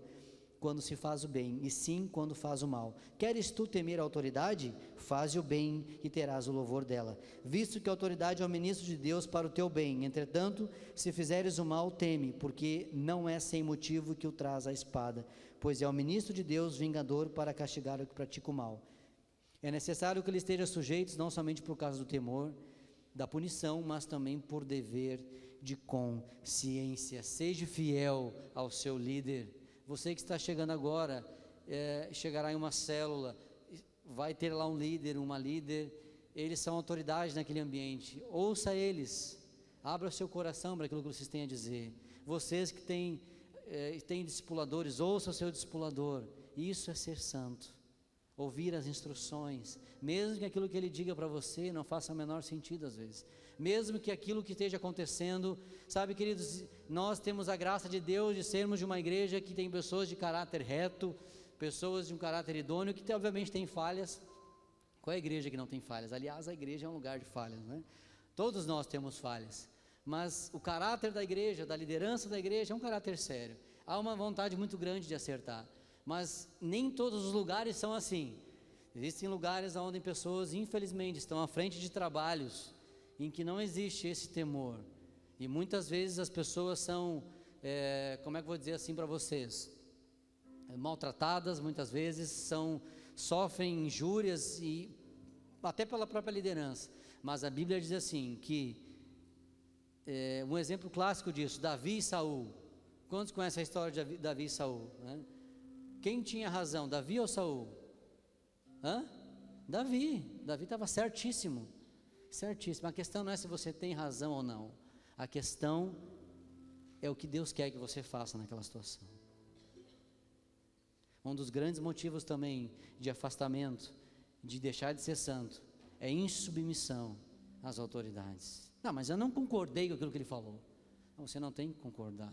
quando se faz o bem, e sim quando faz o mal. Queres tu temer a autoridade? Faze o bem e terás o louvor dela, visto que a autoridade é o ministro de Deus para o teu bem. Entretanto, se fizeres o mal, teme, porque não é sem motivo que o traz a espada, pois é o ministro de Deus vingador para castigar o que pratica o mal. É necessário que ele esteja sujeito, não somente por causa do temor, da punição, mas também por dever de consciência. Seja fiel ao seu líder. Você que está chegando agora, chegará em uma célula, vai ter lá um líder, uma líder, eles são autoridades naquele ambiente. Ouça eles, abra o seu coração para aquilo que vocês têm a dizer. Vocês que têm discipuladores, ouça o seu discipulador. Isso é ser santo, ouvir as instruções, mesmo que aquilo que ele diga para você não faça o menor sentido às vezes, mesmo que aquilo que esteja acontecendo, sabe, queridos, nós temos a graça de Deus de sermos de uma igreja que tem pessoas de caráter reto, pessoas de um caráter idôneo, que obviamente tem falhas. Qual é a igreja que não tem falhas? Aliás, a igreja é um lugar de falhas, né? Todos nós temos falhas, mas o caráter da igreja, da liderança da igreja é um caráter sério. Há uma vontade muito grande de acertar, mas nem todos os lugares são assim. Existem lugares onde pessoas, infelizmente, estão à frente de trabalhos em que não existe esse temor, e muitas vezes as pessoas são, como é que eu vou dizer assim para vocês, maltratadas, muitas vezes sofrem injúrias, e até pela própria liderança. Mas a Bíblia diz assim, que um exemplo clássico disso, Davi e Saul. Quantos conhecem a história de Davi e Saul, né? Quem tinha razão, Davi ou Saul? Davi estava certíssimo. A questão não é se você tem razão ou não, a questão é o que Deus quer que você faça naquela situação. Um dos grandes motivos também de afastamento, de deixar de ser santo, é insubmissão às autoridades. Não, mas eu não concordei com aquilo que ele falou. Não, você não tem que concordar.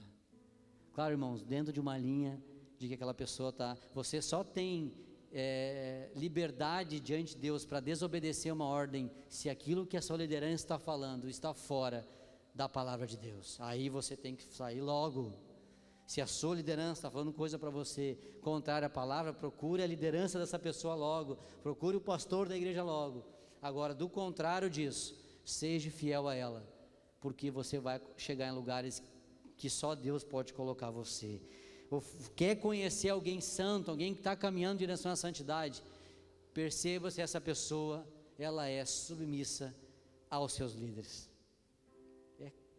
Claro, irmãos, dentro de uma linha de que aquela pessoa está, você só tem liberdade diante de Deus para desobedecer uma ordem se aquilo que a sua liderança está falando está fora da palavra de Deus. Aí você tem que sair logo. Se a sua liderança está falando coisa para você contrária à palavra, procure a liderança dessa pessoa logo, procure o pastor da igreja logo. Agora, do contrário disso, seja fiel a ela, porque você vai chegar em lugares que só Deus pode colocar você. Quer conhecer alguém santo, alguém que está caminhando em direção à santidade, perceba se essa pessoa, ela é submissa aos seus líderes.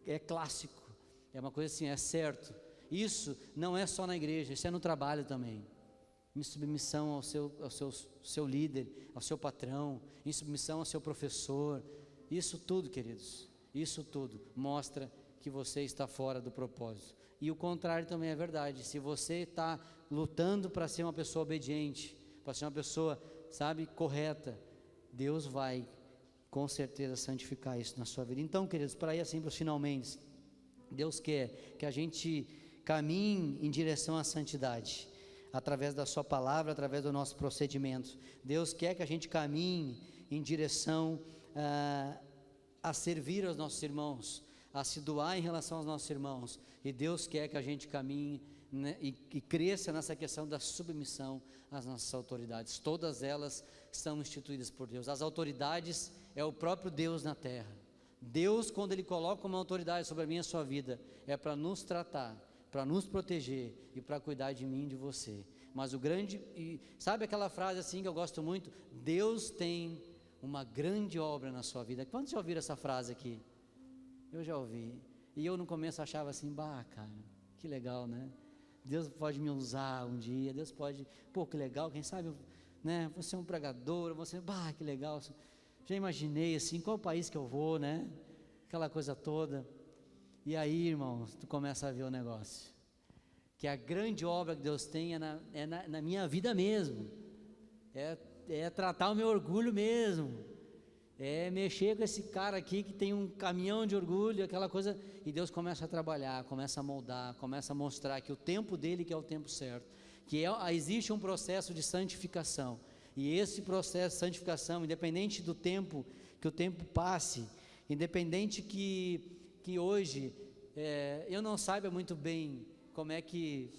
É clássico, é uma coisa assim, é certo. Isso não é só na igreja, isso é no trabalho também. Em submissão ao seu líder, ao seu patrão, em submissão ao seu professor. Isso tudo, queridos, isso tudo mostra que você está fora do propósito. E o contrário também é verdade. Se você está lutando para ser uma pessoa obediente, para ser uma pessoa, sabe, correta, Deus vai com certeza santificar isso na sua vida. Então, queridos, para ir assim para os finalmente, Deus quer que a gente caminhe em direção à santidade, através da sua palavra, através do nosso procedimento. Deus quer que a gente caminhe em direção a servir aos nossos irmãos, a se doar em relação aos nossos irmãos, e Deus quer que a gente caminhe, né, e cresça nessa questão da submissão às nossas autoridades. Todas elas são instituídas por Deus. As autoridades é o próprio Deus na terra. Deus, quando Ele coloca uma autoridade sobre a minha e a sua vida, é para nos tratar, para nos proteger e para cuidar de mim e de você. Mas sabe aquela frase assim que eu gosto muito? Deus tem uma grande obra na sua vida. Quantos já ouviram essa frase aqui? Eu já ouvi, e eu no começo achava assim, cara, que legal, né? Deus pode me usar um dia, Deus pode, que legal, quem sabe, né? Você é um pregador, que legal, já imaginei assim, qual país que eu vou, né? Aquela coisa toda, e aí, irmãos, tu começa a ver o negócio, que a grande obra que Deus tem é na minha vida mesmo, é tratar o meu orgulho mesmo, é mexer com esse cara aqui que tem um caminhão de orgulho, aquela coisa, e Deus começa a trabalhar, começa a moldar, começa a mostrar que o tempo dele que é o tempo certo, que existe um processo de santificação, e esse processo de santificação, independente do tempo, que o tempo passe, independente que hoje eu não saiba muito bem como é que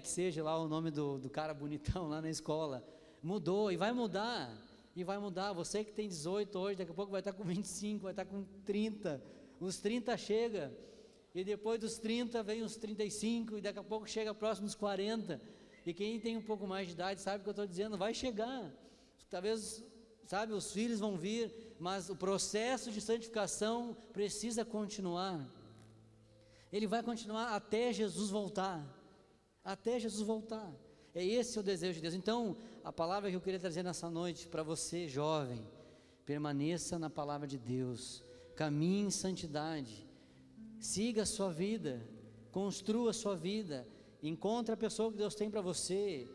seja lá o nome do cara bonitão lá na escola, mudou e vai mudar, você que tem 18 hoje, daqui a pouco vai estar com 25, vai estar com 30, os 30 chega, e depois dos 30 vem os 35, e daqui a pouco chega próximo dos 40, e quem tem um pouco mais de idade sabe o que eu estou dizendo, vai chegar, talvez, sabe, os filhos vão vir, mas o processo de santificação precisa continuar, ele vai continuar até Jesus voltar, é esse o desejo de Deus. Então, a palavra que eu queria trazer nessa noite para você, jovem, permaneça na palavra de Deus, caminhe em santidade, siga a sua vida, construa a sua vida, encontre a pessoa que Deus tem para você,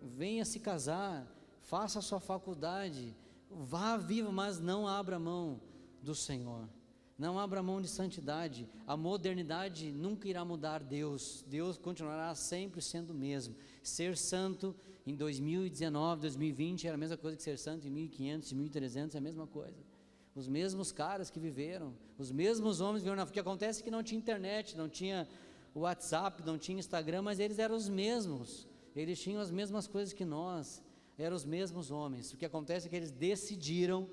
venha se casar, faça a sua faculdade, vá vivo, mas não abra mão do Senhor. Não abra mão de santidade. A modernidade nunca irá mudar Deus. Deus continuará sempre sendo o mesmo. Ser santo em 2019, 2020 era a mesma coisa que ser santo em 1500, 1300, é a mesma coisa. Os mesmos caras que viveram, os mesmos homens viveram. O que acontece é que não tinha internet, não tinha WhatsApp, não tinha Instagram, mas eles eram os mesmos. Eles tinham as mesmas coisas que nós. Eram os mesmos homens. O que acontece é que eles decidiram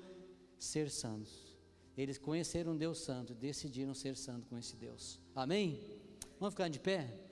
ser santos. Eles conheceram um Deus santo e decidiram ser santo com esse Deus. Amém? Vamos ficar de pé?